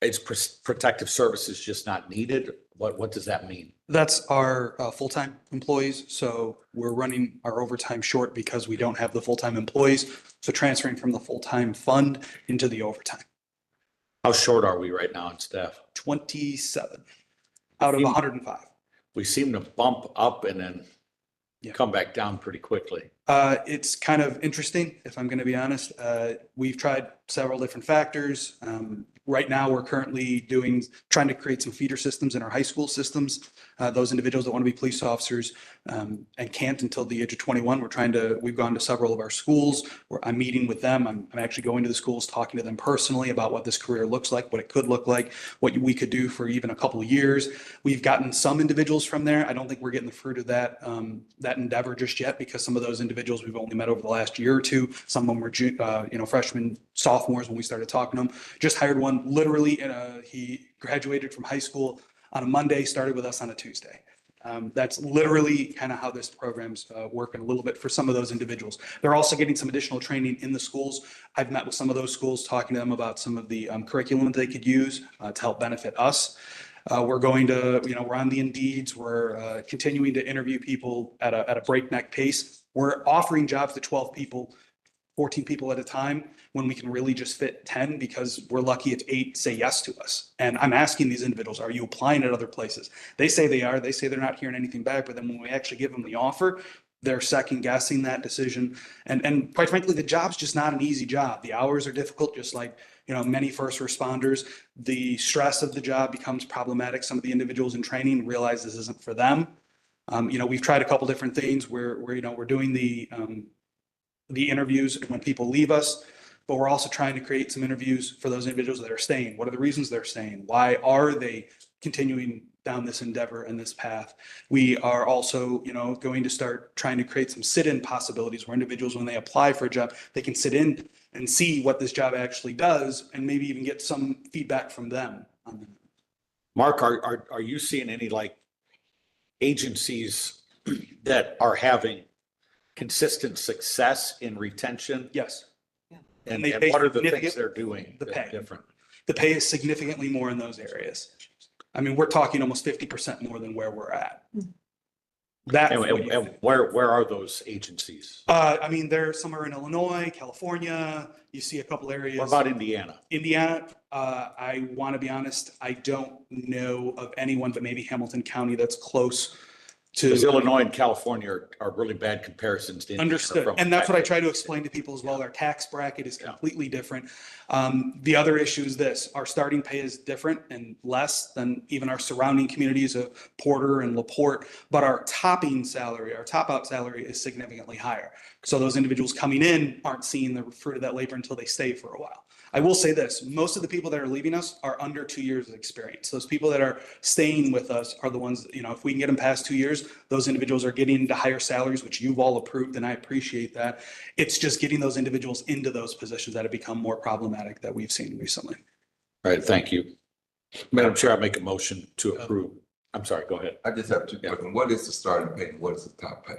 Is protective services just not needed? What does that mean? That's our full-time employees. So we're running our overtime short because we don't have the full-time employees. So transferring from the full-time fund into the overtime. How short are we right now in staff? 27 out of 105. We seem to bump up and then come back down pretty quickly. It's kind of interesting, if I'm going to be honest. We've tried several different factors. Right now, we're currently trying to create some feeder systems in our high school systems. Those individuals that want to be police officers and can't until the age of 21. We've gone to several of our schools where I'm meeting with them. I'm actually going to the schools, talking to them personally about what this career looks like, what it could look like, what we could do for even a couple of years. We've gotten some individuals from there. I don't think we're getting the fruit of that endeavor just yet, because some of those individuals we've only met over the last year or two. Some of them were freshmen, sophomores when we started talking to them. Just hired one literally, he graduated from high school on a Monday, started with us on a Tuesday. That's literally kind of how this program's working a little bit for some of those individuals. They're also getting some additional training in the schools. I've met with some of those schools, talking to them about some of the curriculum that they could use to help benefit us. We're going to, we're on the Indeeds. We're continuing to interview people at a breakneck pace. We're offering jobs to 12 people, 14 people at a time, when we can really just fit 10, because we're lucky it's 8 say yes to us. And I'm asking these individuals, are you applying at other places? They say they are. They say they're not hearing anything back. But then when we actually give them the offer, they're second guessing that decision. And quite frankly, the job's just not an easy job. The hours are difficult, just like, many first responders. The stress of the job becomes problematic. Some of the individuals in training realize this isn't for them. We've tried a couple different things where we're doing the interviews when people leave us, but we're also trying to create some interviews for those individuals that are staying. What are the reasons they're staying? Why are they continuing down this endeavor and this path? We are also, going to start trying to create some sit-in possibilities where individuals, when they apply for a job, they can sit in and see what this job actually does, and maybe even get some feedback from them. Mark, are you seeing any agencies that are having consistent success in retention? Yes. And they pay what are the things significant- they're doing the pay. different? The pay is significantly more in those areas. I mean, we're talking almost 50% more than where we're at. And where are those agencies? There some are in Illinois, California. You see a couple areas. What about Indiana? Indiana, I want to be honest, I don't know of anyone, but maybe Hamilton County that's close to. Because Illinois and California are really bad comparisons to Indiana. Understood. And that's what I try to explain to people as well. Our tax bracket is completely different. The other issue is this: our starting pay is different and less than even our surrounding communities of Porter and LaPorte, but our top out salary is significantly higher. So those individuals coming in aren't seeing the fruit of that labor until they stay for a while. I will say this: most of the people that are leaving us are under 2 years of experience. Those people that are staying with us are the ones, if we can get them past 2 years, those individuals are getting into higher salaries, which you've all approved, and I appreciate that. It's just getting those individuals into those positions that have become more problematic that we've seen recently. All right, thank you. Madam Chair, I make a motion to approve. I'm sorry, go ahead. I just have two questions. What is the starting pay? What is the top pay?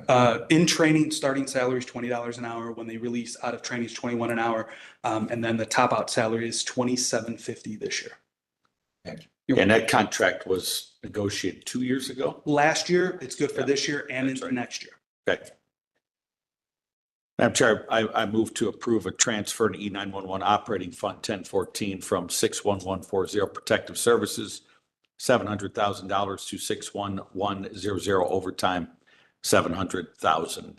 In training, starting salary is $20 an hour. When they release out of training, is $21 an hour. And then the top out salary is $27.50 this year. And that contract was negotiated 2 years ago? Last year, it's good for this year and into next year. Okay. Madam Chair, I move to approve a transfer to E911 Operating Fund 1014 from 61140 Protective Services, $700,000 to 61100 overtime, $700,000.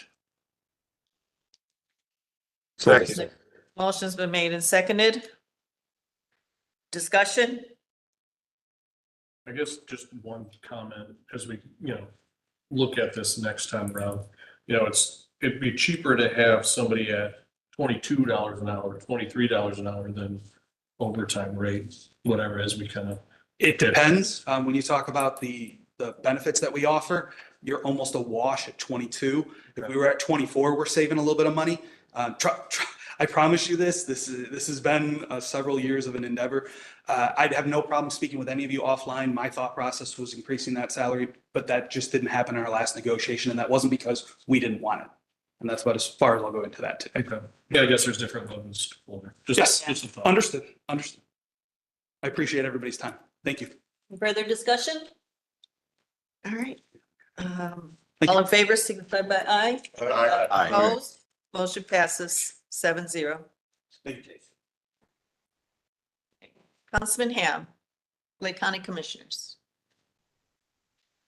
Second. Motion's been made and seconded. Discussion? I guess just one comment as we, look at this next time around. It'd be cheaper to have somebody at $22 an hour, $23 an hour than overtime rate, whatever, as we kind of. It depends. When you talk about the benefits that we offer, you're almost a wash at 22. If we were at 24, we're saving a little bit of money. I promise you this has been several years of an endeavor. I'd have no problem speaking with any of you offline. My thought process was increasing that salary, but that just didn't happen in our last negotiation. And that wasn't because we didn't want it. And that's about as far as I'll go into that too. Okay. Yeah, I guess there's different levels. Yes, just a thought. understood. I appreciate everybody's time. Thank you. Further discussion? All right. Thank All you. in favor, signify by aye. Aye. Opposed? Motion passes 7-0. Thank you. Councilman Ham, Lake County Commissioners.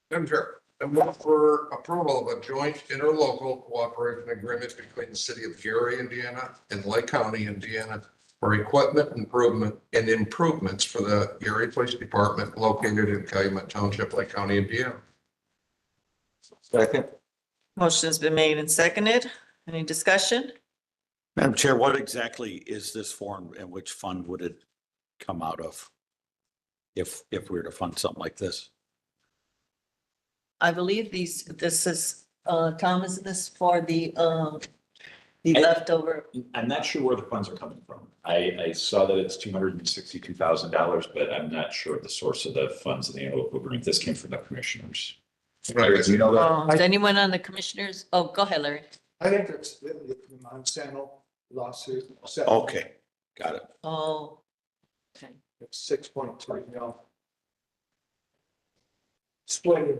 Madam Chair, I move for approval of a joint interlocal cooperation agreement between the city of Gary, Indiana and Lake County, Indiana for equipment improvement and improvements for the Gary Police Department located in Calumet Township, Lake County, Indiana. Second. Motion has been made and seconded. Any discussion? Madam Chair, what exactly is this for and which fund would it come out of? If we were to fund something like this? I believe this is, Tom, is this for the leftover? I'm not sure where the funds are coming from. I saw that it's $262,000, but I'm not sure the source of the funds in the annual agreement. This came from the commissioners. Right. Do you know that? Is anyone on the commissioners? Oh, go ahead, Larry. I think it's the Monsanto lawsuit. Okay, got it. Oh, okay. It's 6.3 million. Split in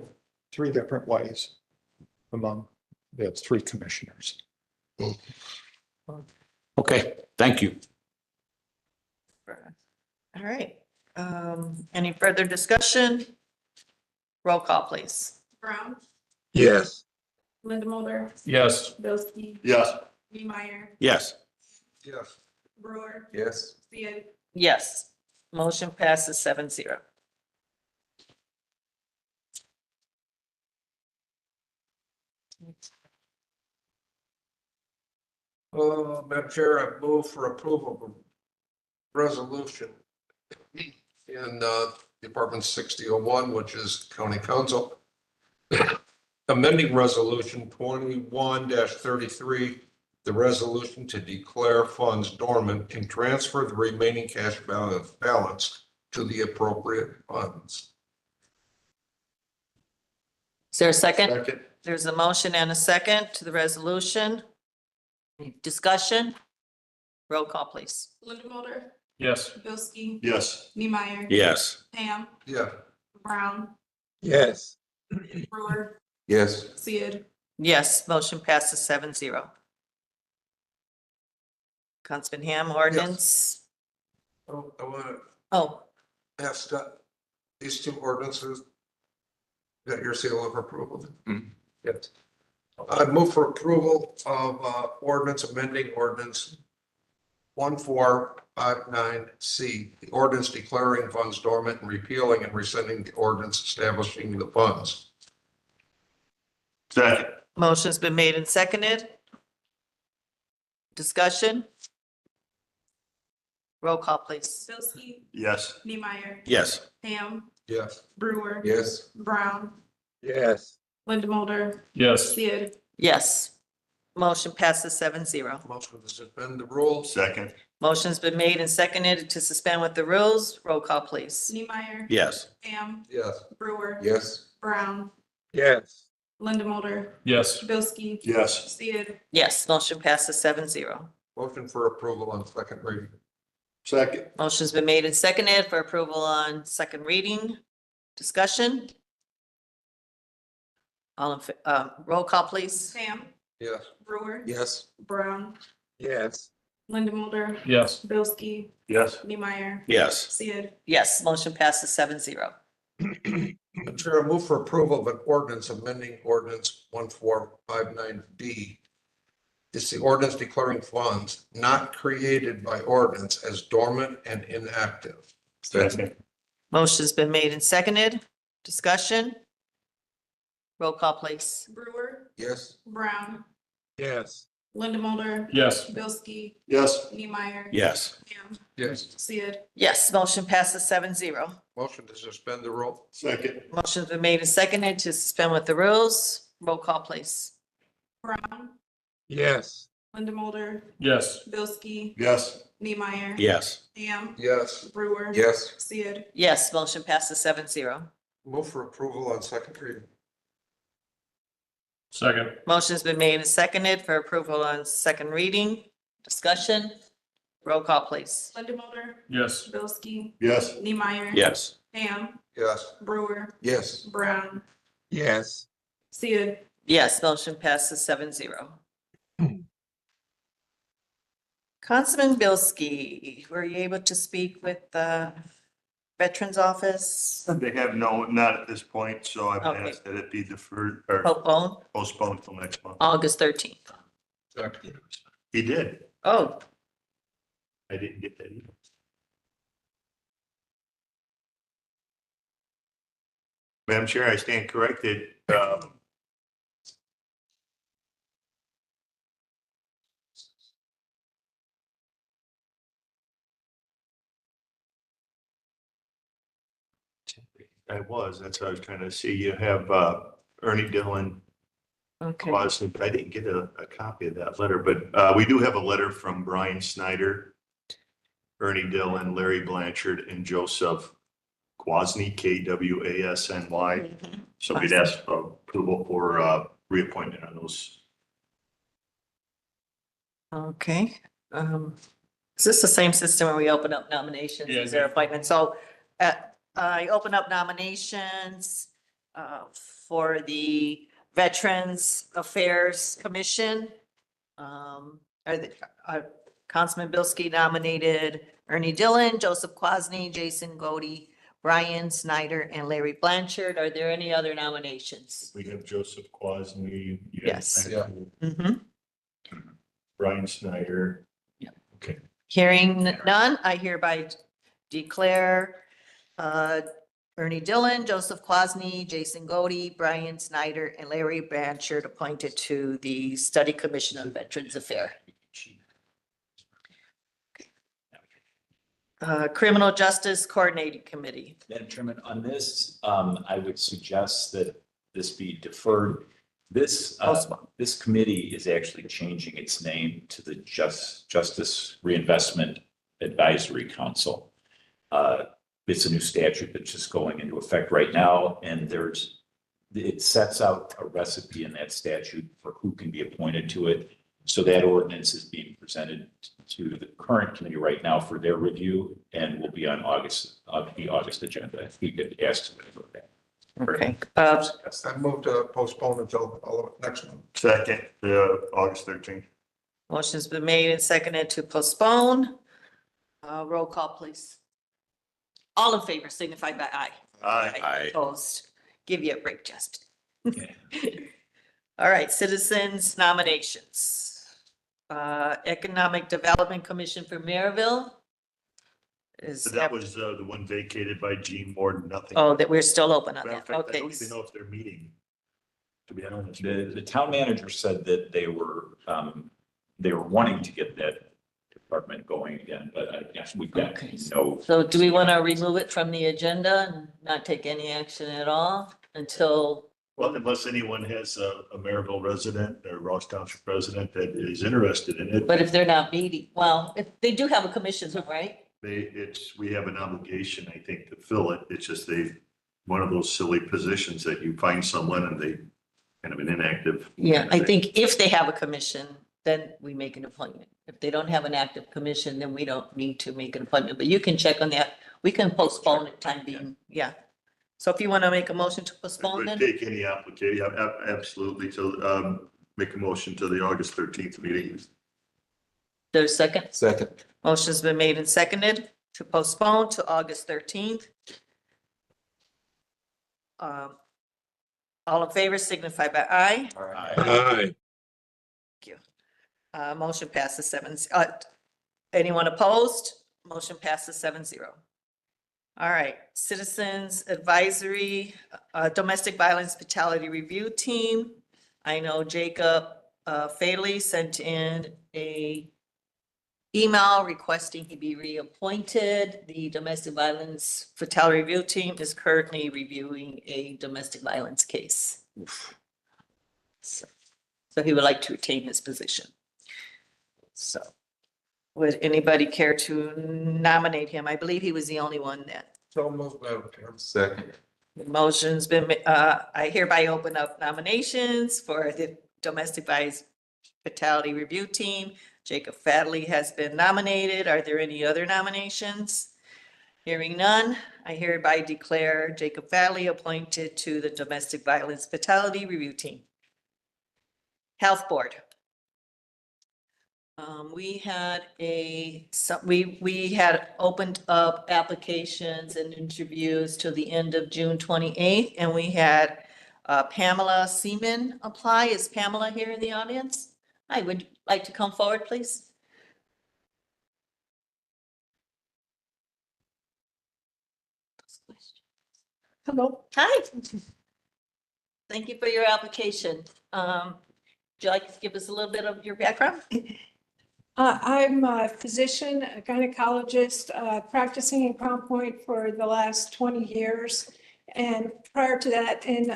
3 different ways among the 3 commissioners. Okay, thank you. All right. Any further discussion? Roll call, please. Brown, Yes. Linda Mulder, Yes. Bilski, Yes. Neemeyer, Yes. Yes. Brewer, Yes. Sia, Yes. Motion passes 7-0. Madam Chair, I move for approval of resolution in Department 6001, which is County Council, amending resolution 21-33, the resolution to declare funds dormant and transfer the remaining cash balance to the appropriate funds. Is there a second? Second. There's a motion and a second to the resolution. Any discussion? Roll call, please. Linda Mulder, Yes. Bilski, Yes. Neemeyer, Yes. Ham, Yeah. Brown, Yes. Brewer, Yes. Sia, Yes, motion passes 7-0. Councilman Ham, ordinance. I want Oh, to ask that these 2 ordinances got your seal of approval. Yes. I move for approval of ordinance amending ordinance 1459C, the ordinance declaring funds dormant and repealing and rescinding the ordinance establishing the funds. Second. motion's been made and seconded. Discussion? Roll call, please. Bilski, Yes. Neemeyer, Yes. Ham, Yes. Brewer, Yes. Brown, Yes. Linda Mulder, Yes. Sia, Yes. Motion passes 7-0. Motion to suspend the rules. Second. Motion's been made and seconded to suspend with the rules. Roll call, please. Neemeyer, Yes. Ham, Yes. Brewer, Yes. Brown, Yes. Linda Mulder, Yes. Bilski, Yes. Sia, Yes, motion passes 7-0. Motion for approval on second reading. Second. Motion's been made and seconded for approval on second reading. Discussion? Roll call, please. Ham, Yes. Brewer, Yes. Brown, Yes. Linda Mulder, Yes. Bilski, Yes. Neemeyer, Yes. Sia, Yes, motion passes 7-0. Madam Chair, I move for approval of an ordinance amending ordinance 1459B. It's the ordinance declaring funds not created by ordinance as dormant and inactive. Second. Motion's been made and seconded. Discussion? Roll call, please. Brewer, Yes. Brown, Yes. Linda Mulder, Yes. Bilski, Yes. Neemeyer, Yes. Ham, Yes. Sia, Yes, motion passes 7-0. Motion to suspend the rule. Second. Motion's been made and seconded to suspend with the rules. Roll call, please. Brown, Yes. Linda Mulder, Yes. Bilski, Yes. Neemeyer, Yes. Ham, Yes. Brewer, Yes. Sia, Yes, motion passes 7-0. Move for approval on second reading. Second. Motion's been made and seconded for approval on second reading. Discussion? Roll call, please. Linda Mulder, Yes. Bilski, Yes. Neemeyer. Yes. Ham, Yes. Brewer, Yes. Brown, Yes. Sia. Yes, motion passes 7-0. Councilman Bilski, were you able to speak with the Veterans Office? They have not at this point, so I've Okay. asked that it be deferred or Postpone, postponed till next month. August 13th. He did. Oh, I didn't get that either. Madam Chair, I stand corrected. That's what I was trying to see. You have Ernie Dillon. okay. But I didn't get a copy of that letter, but we do have a letter from Brian Snyder, Ernie Dillon, Larry Blanchard, and Joseph Kwasny, Kwasny. So we'd ask for approval for reappointment on those. Okay. Is this the same system where we open up nominations? Yeah, Is there yeah. appointments? So I open up nominations for the Veterans Affairs Commission. Councilman Bilski nominated Ernie Dillon, Joseph Kwasny, Jason Godey, Brian Snyder, and Larry Blanchard. Are there any other nominations? We have Joseph Kwasny. Yes. Yeah. Mhm. Brian Snyder. Yeah. Okay. Hearing none, I hereby declare Ernie Dillon, Joseph Kwasny, Jason Godey, Brian Snyder, and Larry Blanchard appointed to the Study Commission on Veterans Affairs. Criminal Justice Coordinating Committee. Madam Chairman, on this, I would suggest that this be deferred. This committee is actually changing its name to the Justice Reinvestment Advisory Council. It's a new statute that's just going into effect right now, and it sets out a recipe in that statute for who can be appointed to it. So that ordinance is being presented to the current committee right now for their review, and will be on the August agenda. If we could ask for that. Okay. I move to postpone until next month. Second, August 13th. Motion's been made and seconded to postpone. Roll call, please. All in favor signify by aye. Aye. Opposed. Give you a break, Justin. All right, citizens nominations. Economic Development Commission for Maryville. So that was the one vacated by Gene Moore, nothing. Oh, that we're still open on Matter of that. fact, I Okay. don't even know if they're meeting, to be honest. The town manager said that they were wanting to get that department going again, but I guess we've got Okay. no. So do we want to remove it from the agenda and not take any action at all until? Well, unless anyone has a Maryville resident or Ross Township resident that is interested in it. But if they're not meeting, well, if they do have a commission, right? We have an obligation, I think, to fill it. It's just one of those silly positions that you find someone and they kind of an inactive. Yeah, I think if they have a commission, then we make an appointment. If they don't have an active commission, then we don't need to make an appointment, but you can check on that. We can postpone it time being, yeah. So if you want to make a motion to postpone Would then, take any application, absolutely, to make a motion to the August 13th meeting. there's a second. Second. Motion's been made and seconded to postpone to August 13th. All in favor signify by aye. Aye. Thank you. Motion passes 7. Anyone opposed? Motion passes 7-0. All right, Citizens Advisory, Domestic Violence Fatality Review Team. I know Jacob Faley sent in a email requesting he be reappointed. The Domestic Violence Fatality Review Team is currently reviewing a domestic violence case. So he would like to retain his position. So would anybody care to nominate him? I believe he was the only one that. So moved, Madam Chair. Second. The motion's been, I hereby open up nominations for the Domestic Violence Fatality Review Team. Jacob Fadley has been nominated. Are there any other nominations? Hearing none, I hereby declare Jacob Fadley appointed to the Domestic Violence Fatality Review Team. Health Board. We had we had opened up applications and interviews till the end of June 28th, and we had Pamela Seaman apply. Is Pamela here in the audience? I would like to come forward, please. Hello. Hi. Thank you for your application. Would you like to give us a little bit of your background? I'm a physician, a gynecologist, practicing in Crown Point for the last 20 years. And prior to that in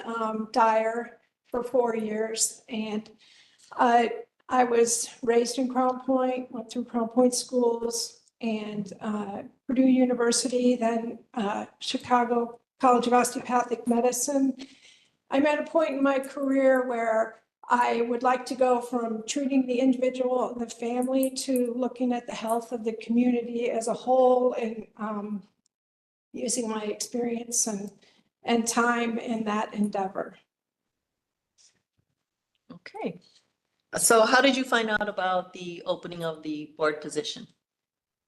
Dyer for 4 years. And I was raised in Crown Point, went through Crown Point schools and Purdue University, then Chicago College of Osteopathic Medicine. I'm at a point in my career where I would like to go from treating the individual and the family to looking at the health of the community as a whole and using my experience and time in that endeavor. Okay. So how did you find out about the opening of the board position?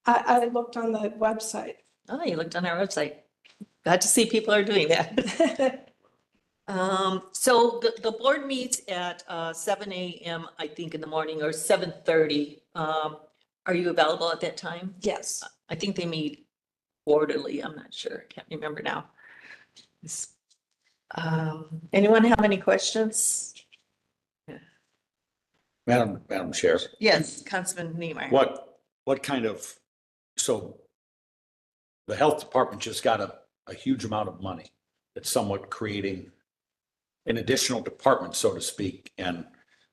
I looked on the website. Oh, you looked on our website. Glad to see people are doing that. So the board meets at 7 a.m. I think in the morning, or 7:30. Are you available at that time? Yes. I think they meet quarterly. I'm not sure. Can't remember now. Anyone have any questions? Madam Chair, Yes, Councilman Niemeyer. what kind of, so the health department just got a huge amount of money. It's somewhat creating an additional department, so to speak. And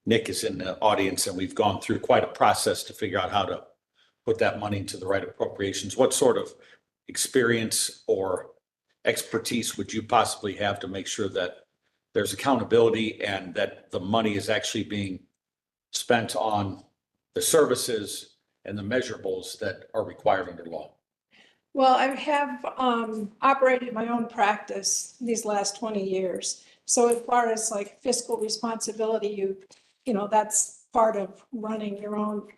Nick is in the audience and we've gone through quite a process to figure out how to put that money into the right appropriations. What sort of experience or expertise would you possibly have to make sure that there's accountability and that the money is actually being spent on the services and the measurables that are required under law? Well, I have operated my own practice these last 20 years. So as far as like fiscal responsibility, you know, that's part of running your own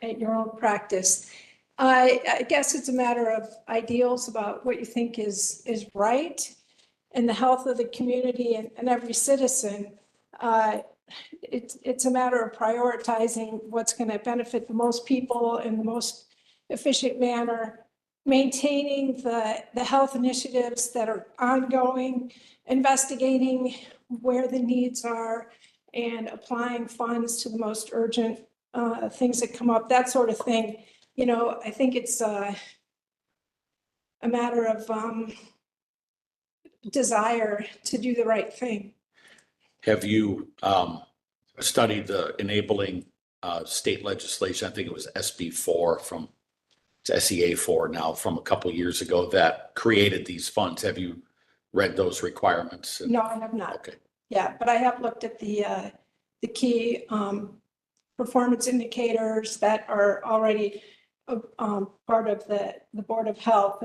practice. I guess it's a matter of ideals about what you think is right and the health of the community and every citizen. It's a matter of prioritizing what's going to benefit the most people in the most efficient manner, maintaining the health initiatives that are ongoing, investigating where the needs are, and applying funds to the most urgent things that come up, that sort of thing. You know, I think it's a matter of desire to do the right thing. Have you studied the enabling state legislation? I think it was SB4 from, it's SEA4 now, from a couple of years ago that created these funds. Have you read those requirements? No, I have not. Okay. Yeah, but I have looked at the key performance indicators that are already part of the Board of Health.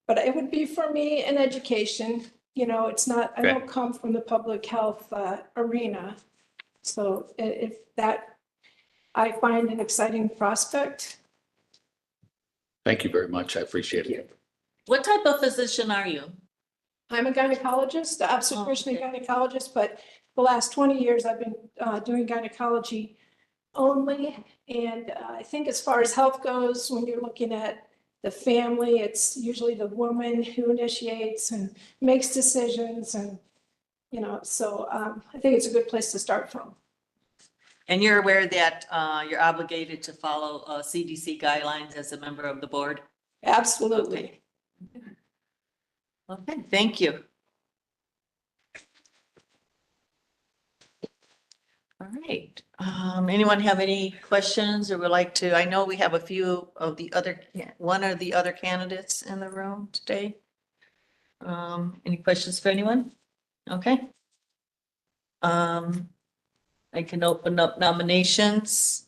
But it would be for me an education. You know, it's not, I don't come from the public health arena. So if that, I find an exciting prospect. Thank you very much. I appreciate it. What type of physician are you? I'm a gynecologist, obstetrician and gynecologist, but the last 20 years I've been doing gynecology only. And I think as far as health goes, when you're looking at the family, it's usually the woman who initiates and makes decisions. And, you know, so I think it's a good place to start from. And you're aware that you're obligated to follow CDC guidelines as a member of the board? Absolutely. Okay, thank you. All right. Anyone have any questions or would like to? I know we have a few of the other, one or the other candidates in the room today. Any questions for anyone? Okay. I can open up nominations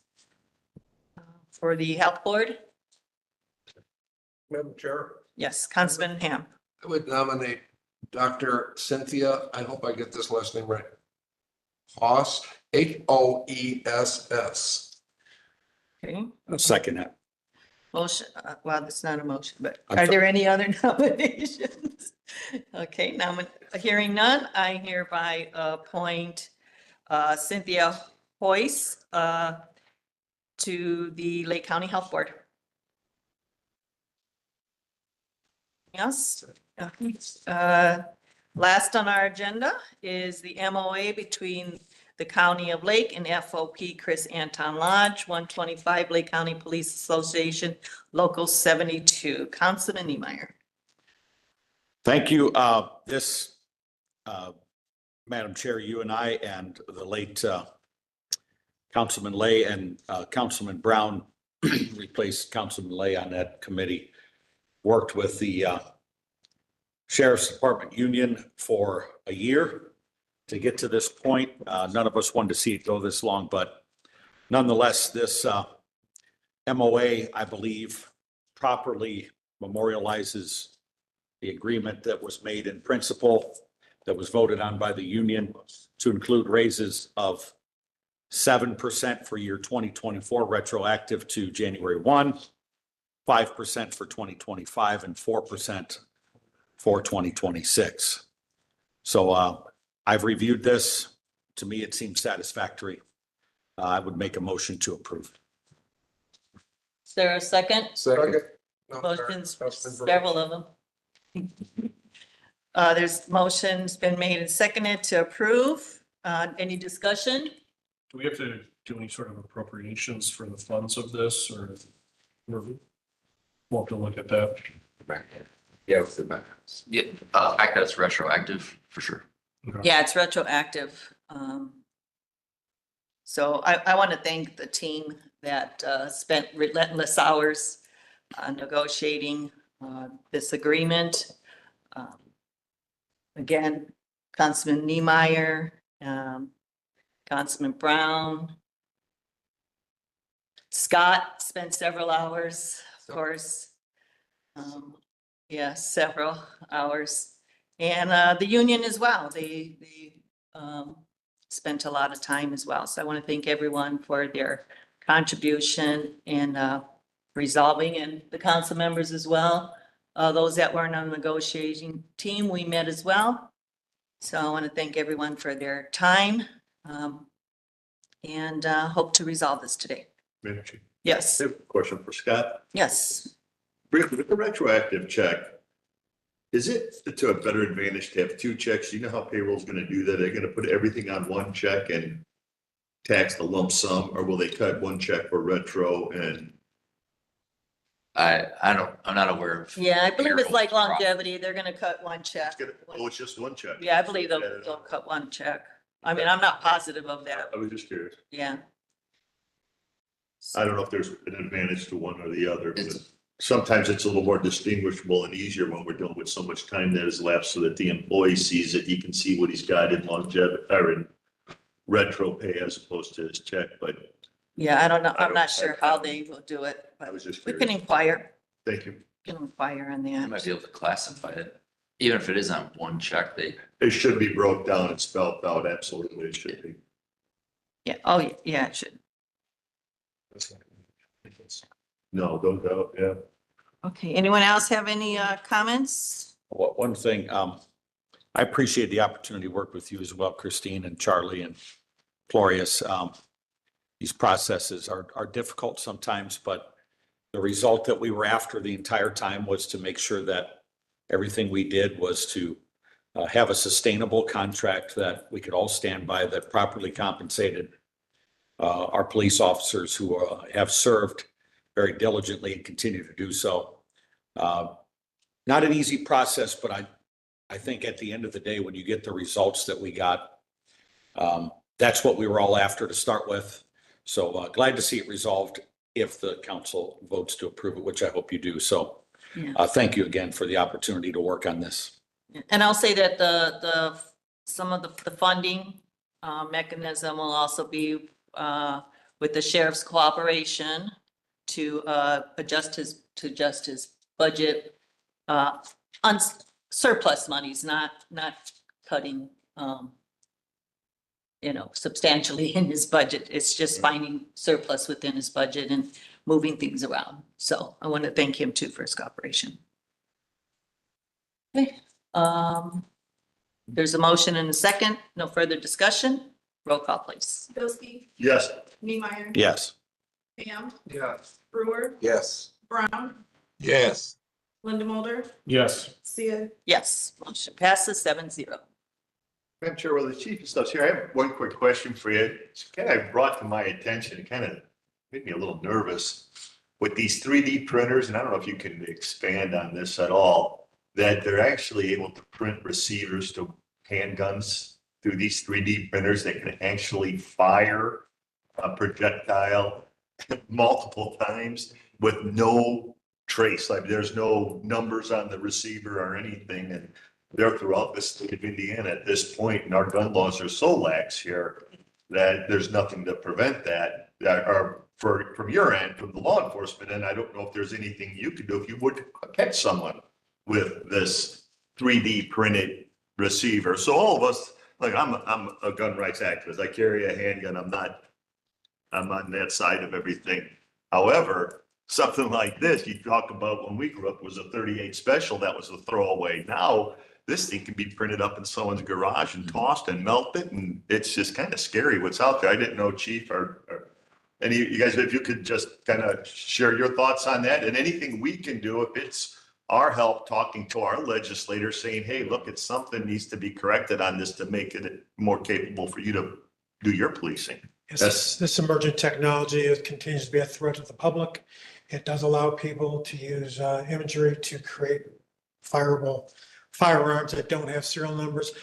for the health board? Madam Chair, Yes, Councilman Ham. I would nominate Dr. Cynthia, I hope I get this last name right. Hoess, Hoess. Okay, I'll second that. motion, well, that's not a motion, but I'm are sorry. there any other nominations? Okay, now, hearing none, I hereby appoint Cynthia Hoyce to the Lake County Health Board. Yes. Last on our agenda is the MOA between the County of Lake and FOP Chris Anton Lodge, 125 Lake County Police Association, Local 72. Councilman Niemeyer. Thank you. This, Madam Chair, you and I and the late Councilman Lay and Councilman Brown replaced Councilman Lay on that committee, worked with the Sheriff's Department Union for a year to get to this point. None of us wanted to see it go this long, but nonetheless, this MOA, I believe, properly memorializes the agreement that was made in principle, that was voted on by the union to include raises of 7% for year 2024 retroactive to January 1, 5% for 2025, and 4% for 2026. So I've reviewed this. To me, it seems satisfactory. I would make a motion to approve. Is there a second? Second. Motions, several of them. There's motions been made and seconded to approve. Any discussion? Do we have to do any sort of appropriations for the funds of this, or we'll have to look at that? Yeah, with the back. Yeah, fact that it's retroactive, for sure. Yeah, it's retroactive. So I want to thank the team that spent relentless hours negotiating this agreement. Again, Councilman Niemeyer, Councilman Brown, Scott spent several hours, of course. Yeah, several hours. And the union as well. They spent a lot of time as well. So I want to thank everyone for their contribution in resolving, and the council members as well. Those that weren't on the negotiating team, we met as well. So I want to thank everyone for their time and hope to resolve this today. Madam Chair, Yes, I have a question for Scott. yes. With the retroactive check, is it to a better advantage to have two checks? You know how payroll's gonna do that? They're gonna put everything on one check and tax the lump sum, or will they cut one check for retro and? I'm not aware of. Yeah, I believe it's payroll like process. longevity. They're gonna cut one check. Oh, it's just one check? Yeah, I believe they'll cut one check. I mean, I'm not positive of that. I was just curious. Yeah. I don't know if there's an advantage to one or the other, but sometimes it's a little more distinguishable and easier when we're dealing with so much time that has lapsed, so that the employee sees it. He can see what he's got in longevity or in retro pay as opposed to his check, but Yeah, I don't know. I'm not sure how they will do it, I but was just we curious. can inquire. Thank you. We can inquire on You might that. be able to classify it, even if it is on one check, they. It should be broke down and spelled out. Absolutely, it should be. Yeah, oh, yeah, it should. No, don't doubt, yeah. Okay, anyone else have any comments? Well, one thing, I appreciate the opportunity to work with you as well, Christine and Charlie and Florius. These processes are difficult sometimes, but the result that we were after the entire time was to make sure that everything we did was to have a sustainable contract that we could all stand by, that properly compensated our police officers who have served very diligently and continue to do so. Not an easy process, but I think at the end of the day, when you get the results that we got, that's what we were all after to start with. So glad to see it resolved if the council votes to approve it, which I hope you do. So thank you again for the opportunity to work on this. And I'll say that some of the funding mechanism will also be with the sheriff's cooperation to adjust his budget on surplus monies, not cutting substantially in his budget. It's just finding surplus within his budget and moving things around. So I want to thank him too for his cooperation. Okay, there's a motion and a second. No further discussion. Roll call, please. Bldg, Yes. Neemeyer, Yes. Ham, Yes. Brewer, Yes. Brown, Yes. Lindemulder, Yes. Sia. Yes, motion passes 7-0. Madam Chair, well, the chief of staff's here. I have one quick question for you. It's kind of brought to my attention, it kind of made me a little nervous with these 3D printers, and I don't know if you can expand on this at all, that they're actually able to print receivers to handguns through these 3D printers. They can actually fire a projectile multiple times with no trace. Like there's no numbers on the receiver or anything. And they're throughout the state of Indiana at this point, and our gun laws are so lax here that there's nothing to prevent that. Or from your end, from the law enforcement end, I don't know if there's anything you could do if you would catch someone with this 3D printed receiver. So all of us, like I'm a gun rights activist. I carry a handgun. I'm on that side of everything. However, something like this, you talk about when we grew up was a 38 special. That was a throwaway. Now this thing can be printed up in someone's garage and tossed and melted. And it's just kind of scary what's out there. I didn't know, Chief, or any of you guys, if you could just kind of share your thoughts on that and anything we can do, if it's our help talking to our legislators saying, hey, look, it's something needs to be corrected on this to make it more capable for you to do your policing. Yes, this emergent technology continues to be a threat to the public. It does allow people to use imagery to create fireable firearms that don't have serial numbers.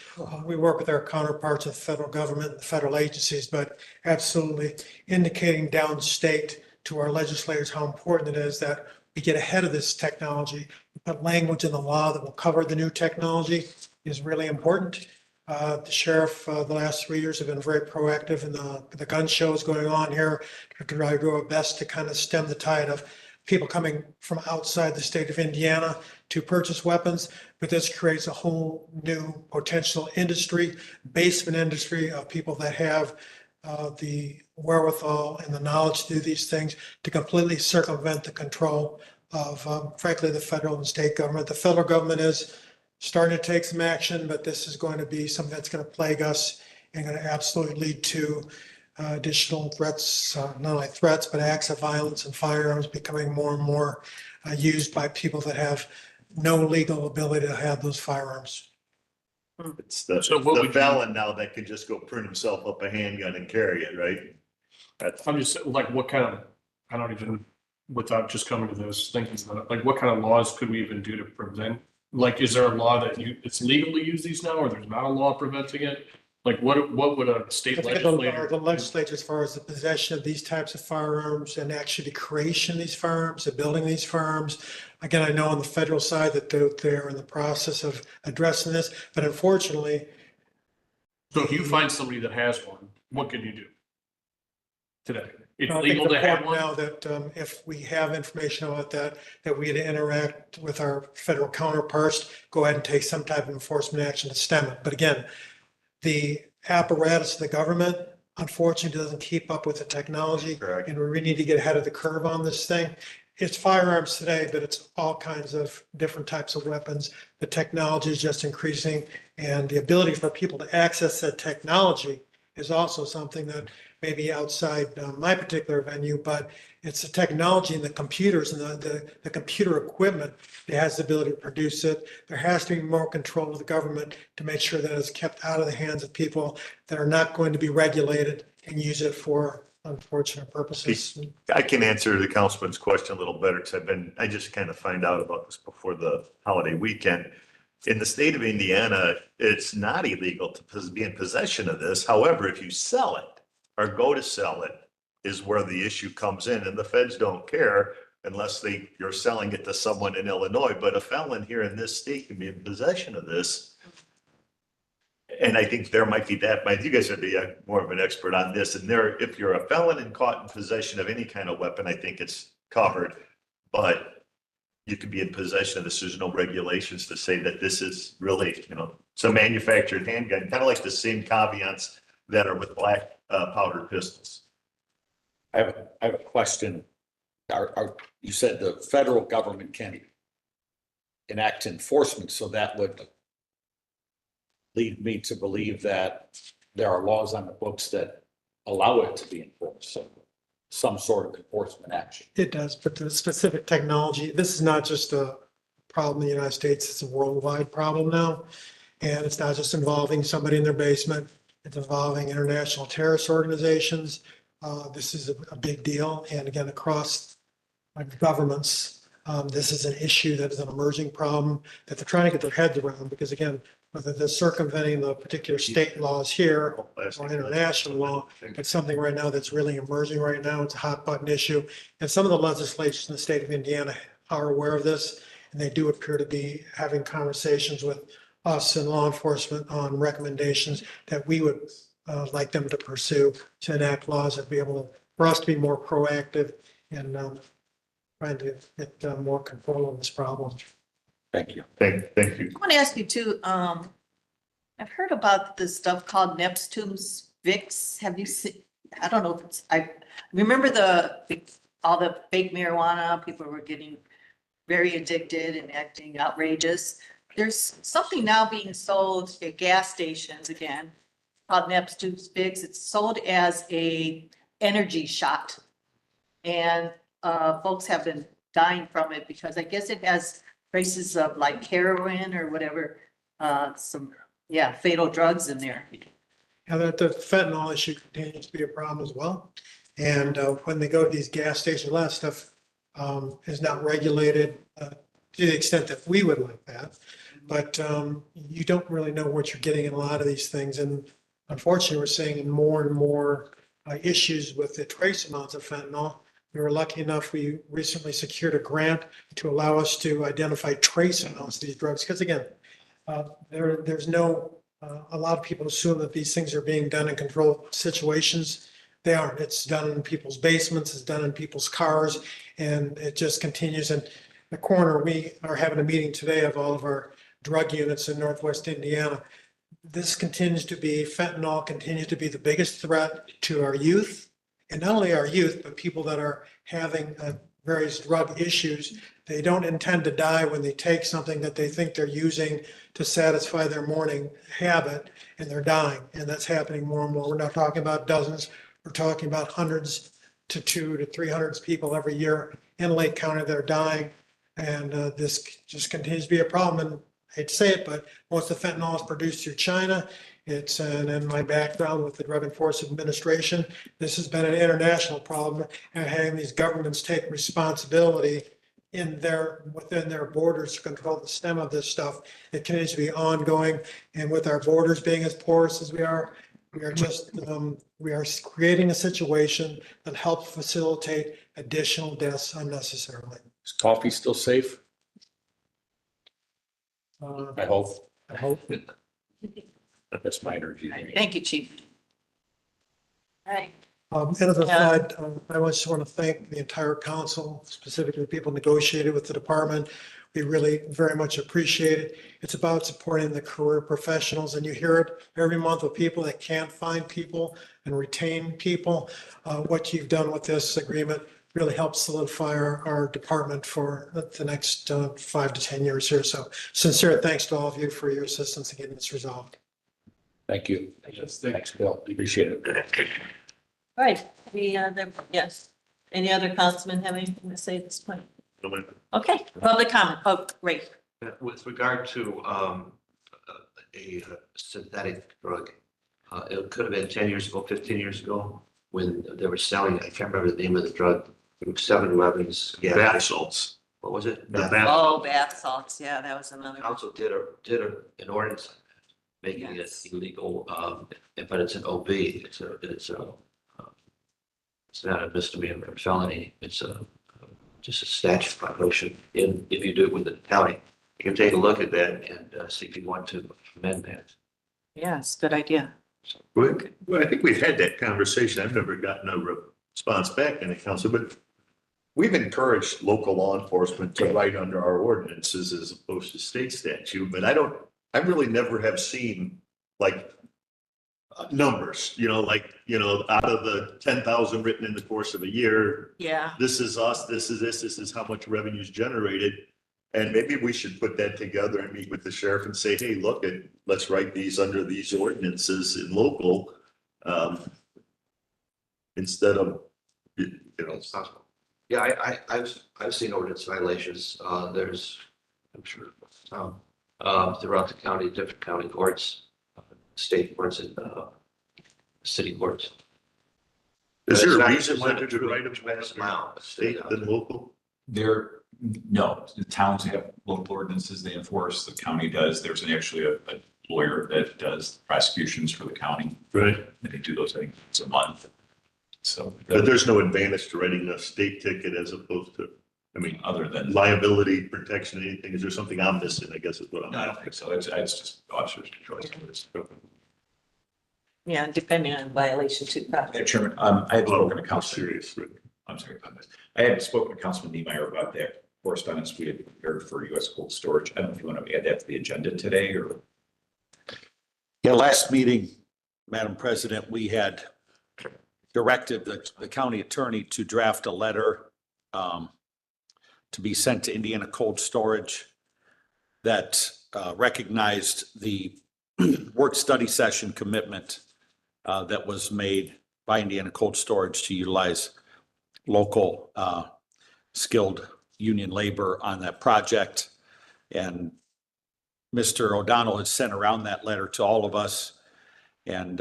We work with our counterparts of the federal government, the federal agencies, but absolutely indicating downstate to our legislators how important it is that we get ahead of this technology. Put language in the law that will cover the new technology is really important. The sheriff, the last 3 years have been very proactive in the gun shows going on here to try to do our best to kind of stem the tide of people coming from outside the state of Indiana to purchase weapons. But this creates a whole new potential industry, basement industry of people that have the wherewithal and the knowledge to do these things to completely circumvent the control of, frankly, the federal and state government. The federal government is starting to take some action, but this is going to be something that's going to plague us and going to absolutely lead to additional threats, not only threats, but acts of violence and firearms becoming more and more used by people that have no legal ability to have those firearms. It's the felon now that could just go print himself up a handgun and carry it, right? I'm just like, what kind of, I don't even, without just coming to this, thinking about it, like what kind of laws could we even do to prevent? Like, is there a law that it's legal to use these now, or there's not a law preventing it? Like, what would a state legislator? The legislature, as far as the possession of these types of firearms and actually the creation of these firearms, the building of these firearms. Again, I know on the federal side that they're in the process of addressing this, but unfortunately. So if you find somebody that has one, what can you do today? It's I think legal to have one? now that if we have information about that we had to interact with our federal counterparts, go ahead and take some type of enforcement action to stem it. But again, the apparatus of the government, unfortunately, doesn't keep up with the technology. Correct. And we really need to get ahead of the curve on this thing. It's firearms today, but it's all kinds of different types of weapons. The technology is just increasing, and the ability for people to access that technology is also something that may be outside my particular venue, but it's the technology and the computers and the computer equipment that has the ability to produce it. There has to be more control of the government to make sure that it's kept out of the hands of people that are not going to be regulated and use it for unfortunate purposes. I can answer the councilman's question a little better because I just kind of find out about this before the holiday weekend. In the state of Indiana, it's not illegal to be in possession of this. However, if you sell it or go to sell it is where the issue comes in, and the feds don't care unless you're selling it to someone in Illinois. But a felon here in this state can be in possession of this. And I think there might be you guys would be more of an expert on this. And if you're a felon and caught in possession of any kind of weapon, I think it's covered, but you could be in possession of this. There's no regulations to say that this is really, it's a manufactured handgun, kind of like the same caveats that are with black powder pistols. I have a question. You said the federal government can enact enforcement, so that would lead me to believe that there are laws on the books that allow it to be enforced, so some sort of enforcement action. It does, but the specific technology, this is not just a problem in the United States, it's a worldwide problem now. And it's not just involving somebody in their basement, it's involving international terrorist organizations. This is a big deal. And again, across governments, this is an issue that is an emerging problem that they're trying to get their heads around, because again, whether they're circumventing the particular state laws here or international law, it's something right now that's really emerging right now. It's a hot button issue. And some of the legislatures in the state of Indiana are aware of this, and they do appear to be having conversations with us and law enforcement on recommendations that we would like them to pursue to enact laws that be able to, for us to be more proactive and trying to get more control of this problem. Thank you. Thank you. I want to ask you too, I've heard about this stuff called Neptune's Vicks. Have you seen, I don't know if it's, I remember all the fake marijuana, people were getting very addicted and acting outrageous. There's something now being sold at gas stations again, called Neptune's Vicks. It's sold as a energy shot. And folks have been dying from it because I guess it has traces of like heroin or whatever, some, fatal drugs in there. Now that the fentanyl issue continues to be a problem as well. And when they go to these gas stations, a lot of stuff is not regulated to the extent that we would like that. But you don't really know what you're getting in a lot of these things. And unfortunately, we're seeing more and more issues with the trace amounts of fentanyl. We were lucky enough, we recently secured a grant to allow us to identify trace amounts of these drugs. Because again, there's no, a lot of people assume that these things are being done in controlled situations. They aren't. It's done in people's basements, it's done in people's cars, and it just continues. And the coroner, we are having a meeting today of all of our drug units in Northwest Indiana. This continues to be, fentanyl continues to be the biggest threat to our youth. And not only our youth, but people that are having various drug issues. They don't intend to die when they take something that they think they're using to satisfy their morning habit, and they're dying. And that's happening more and more. We're not talking about dozens. We're talking about hundreds to 200 to 300 people every year in Lake County that are dying. And this just continues to be a problem. And I hate to say it, but most of the fentanyl is produced through China. It's, and in my background with the Drug Enforcement Administration, this has been an international problem, and having these governments take responsibility within their borders to control the stem of this stuff. It continues to be ongoing, and with our borders being as porous as we are just, we are creating a situation that helps facilitate additional deaths unnecessarily. Is coffee still safe? I hope. That's my energy. Thank you, Chief. All right. And as a side, I just want to thank the entire council, specifically the people negotiated with the department. We really very much appreciate it. It's about supporting the career professionals, and you hear it every month with people that can't find people and retain people. What you've done with this agreement really helps solidify our department for the next 5 to 10 years here. So sincere thanks to all of you for your assistance in getting this resolved. Thank you. Thanks, Bill. Appreciate it. All right, yes. Any other councilmen have anything to say at this point? Okay, public comment. Oh, great. With regard to a synthetic drug, it could have been 10 years ago, 15 years ago, when they were selling, I can't remember the name of the drug, 7-Eleven's. Bath salts. What was it? Oh, bath salts. Yeah, that was another. Council did an ordinance making it illegal, but it's an OB. It's not a misdemeanor or felony. It's just a statute violation. And if you do it with the county, you can take a look at that and see if you want to amend that. Yes, good idea. Well, I think we've had that conversation. I've never gotten a response back in the council, but we've encouraged local law enforcement to write under our ordinances as opposed to state statute, but I really never have seen like numbers, out of the 10,000 written in the course of a year, Yeah. this is us, this is how much revenue is generated. And maybe we should put that together and meet with the sheriff and say, hey, look, let's write these under these ordinances in local. Instead of, It's possible. Yeah, I've seen ordinance violations. There's, I'm sure, throughout the county, different county courts, state courts, and city courts. Is there It's a not- reason it's why not they a could write them tremendous faster, amount. state than local? No, the towns have local ordinances they enforce, the county does. There's actually a lawyer that does prosecutions for the county. Right. And they do those, I think, once a month. So. But there's no advantage to writing a state ticket as opposed to, other than liability protection, anything. Is there something I'm missing, I guess is what I'm. No, I don't think so. It's just officers' choice. Yeah, depending on violation too. Yeah, Chairman, I had spoken to How Councilman. serious? I'm sorry about this. I had spoken to Councilman Niemeyer about that correspondence we had prepared for U.S. cold storage. I don't know if you want to add that to the agenda today or. Yeah, last meeting, Madam President, we had directed the county attorney to draft a letter to be sent to Indiana Cold Storage that recognized the work study session commitment that was made by Indiana Cold Storage to utilize local skilled union labor on that project. And Mr. O'Donnell has sent around that letter to all of us. And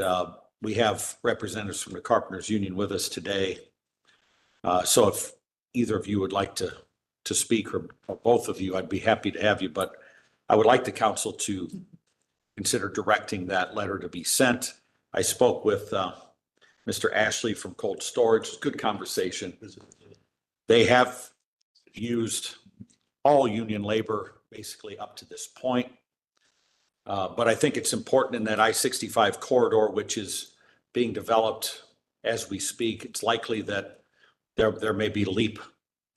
we have representatives from the Carpenters Union with us today. So if either of you would like to speak, or both of you, I'd be happy to have you. But I would like the council to consider directing that letter to be sent. I spoke with Mr. Ashley from Cold Storage. Good conversation. They have used all union labor basically up to this point. But I think it's important in that I-65 corridor, which is being developed as we speak. It's likely that there may be LEAP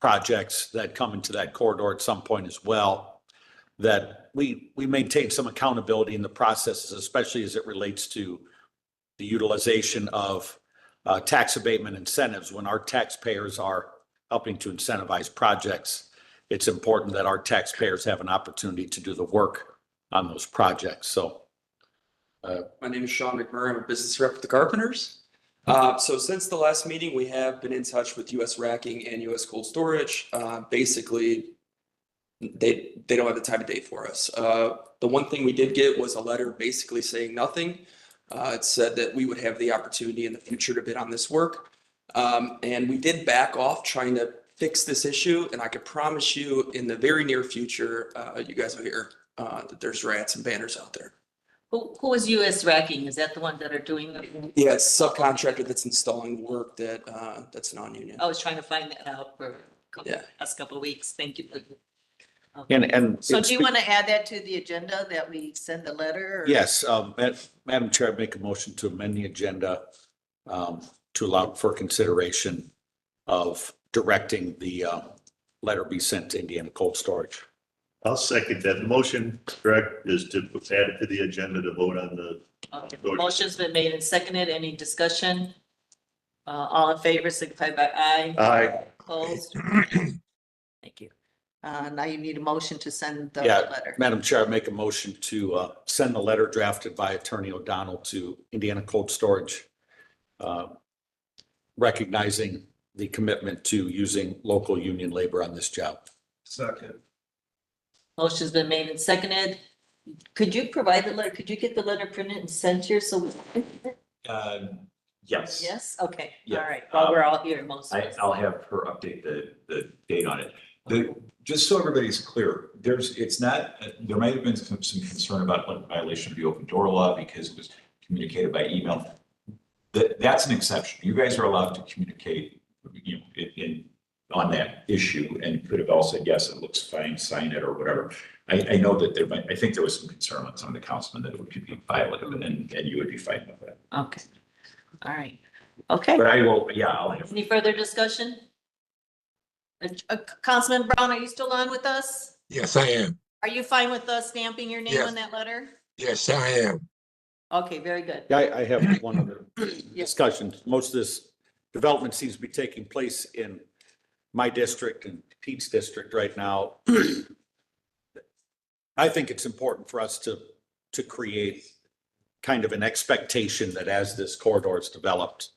projects that come into that corridor at some point as well, that we maintain some accountability in the processes, especially as it relates to the utilization of tax abatement incentives. When our taxpayers are helping to incentivize projects, it's important that our taxpayers have an opportunity to do the work on those projects. So my name is Sean McMurray. I'm a business rep with the Carpenters. So since the last meeting, we have been in touch with US Racking and US Cold Storage. Basically, they don't have the time of day for us. The one thing we did get was a letter basically saying nothing. It said that we would have the opportunity in the future to bid on this work. And we did back off trying to fix this issue. And I could promise you in the very near future, you guys will hear that there's rats and banners out there. Who is US Racking? Is that the one that are doing the? Yeah, it's a subcontractor that's installing work that's non-union. I was trying to find that out for Yeah. last couple of weeks. Thank you. Okay. And So do you want to add that to the agenda that we send the letter? Or? yes, Madam Chair, I'd make a motion to amend the agenda to allow for consideration of directing the letter be sent to Indiana Cold Storage. I'll second that. The motion, correct, is to add it to the agenda to vote on the. Okay. Motion's been made and seconded. Any discussion? All in favor, signify by aye. Aye. Opposed? Thank you. Now you need a motion to send the Yeah, letter. Madam Chair, I make a motion to send the letter drafted by Attorney O'Donnell to Indiana Cold Storage, recognizing the commitment to using local union labor on this job. Second. Motion's been made and seconded. Could you provide the letter? Could you get the letter printed and sent here so? Yes. Yes, okay, Yeah. all right. Well, we're all here, most of us. I'll have her update the date on it. Just so everybody's clear, it's not, there might have been some concern about like violation of the open door law because it was communicated by email. That's an exception. You guys are allowed to communicate, on that issue and could have all said, yes, it looks fine, sign it or whatever. I know that I think there was some concern on some of the councilmen that it could be violative and you would be fine with that. Okay, all right, okay. But I will, yeah, I'll have. Any further discussion? Councilman Brown, are you still on with us? Yes, I am. Are you fine with us stamping your name Yes. on that letter? Yes, I am. Okay, very good. Yeah, I have one other discussion. Most of this development seems to be taking place in my district and Pete's district right now. I think it's important for us to create kind of an expectation that as this corridor is developed,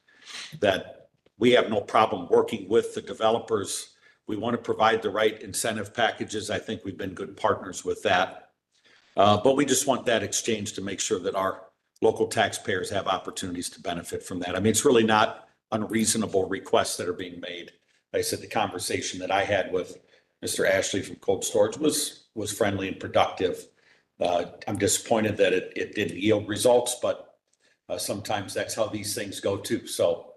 that we have no problem working with the developers. We want to provide the right incentive packages. I think we've been good partners with that. But we just want that exchange to make sure that our local taxpayers have opportunities to benefit from that. I mean, it's really not unreasonable requests that are being made. Like I said, the conversation that I had with Mr. Ashley from Cold Storage was friendly and productive. I'm disappointed that it didn't yield results, but sometimes that's how these things go too. So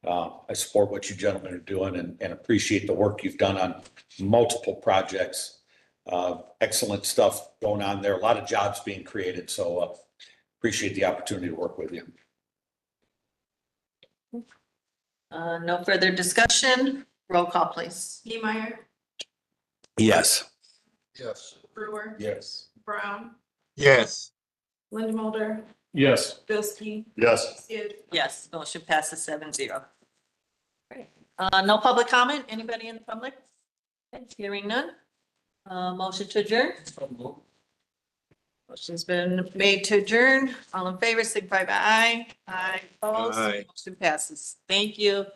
I support what you gentlemen are doing and appreciate the work you've done on multiple projects. Excellent stuff going on there. A lot of jobs being created. So appreciate the opportunity to work with you. No further discussion. Roll call, please. Niemeyer, Yes. Yes. Brewer, Yes. Brown, Yes. Linda Yes. Bilski, Yes. Sid. Yes, motion passes 7-0. No public comment? Anybody in the public? Okay, hearing none. Motion to adjourn. Motion's been made to adjourn. All in favor, signify by aye. Aye. Opposed? Aye. Motion passes. Thank you.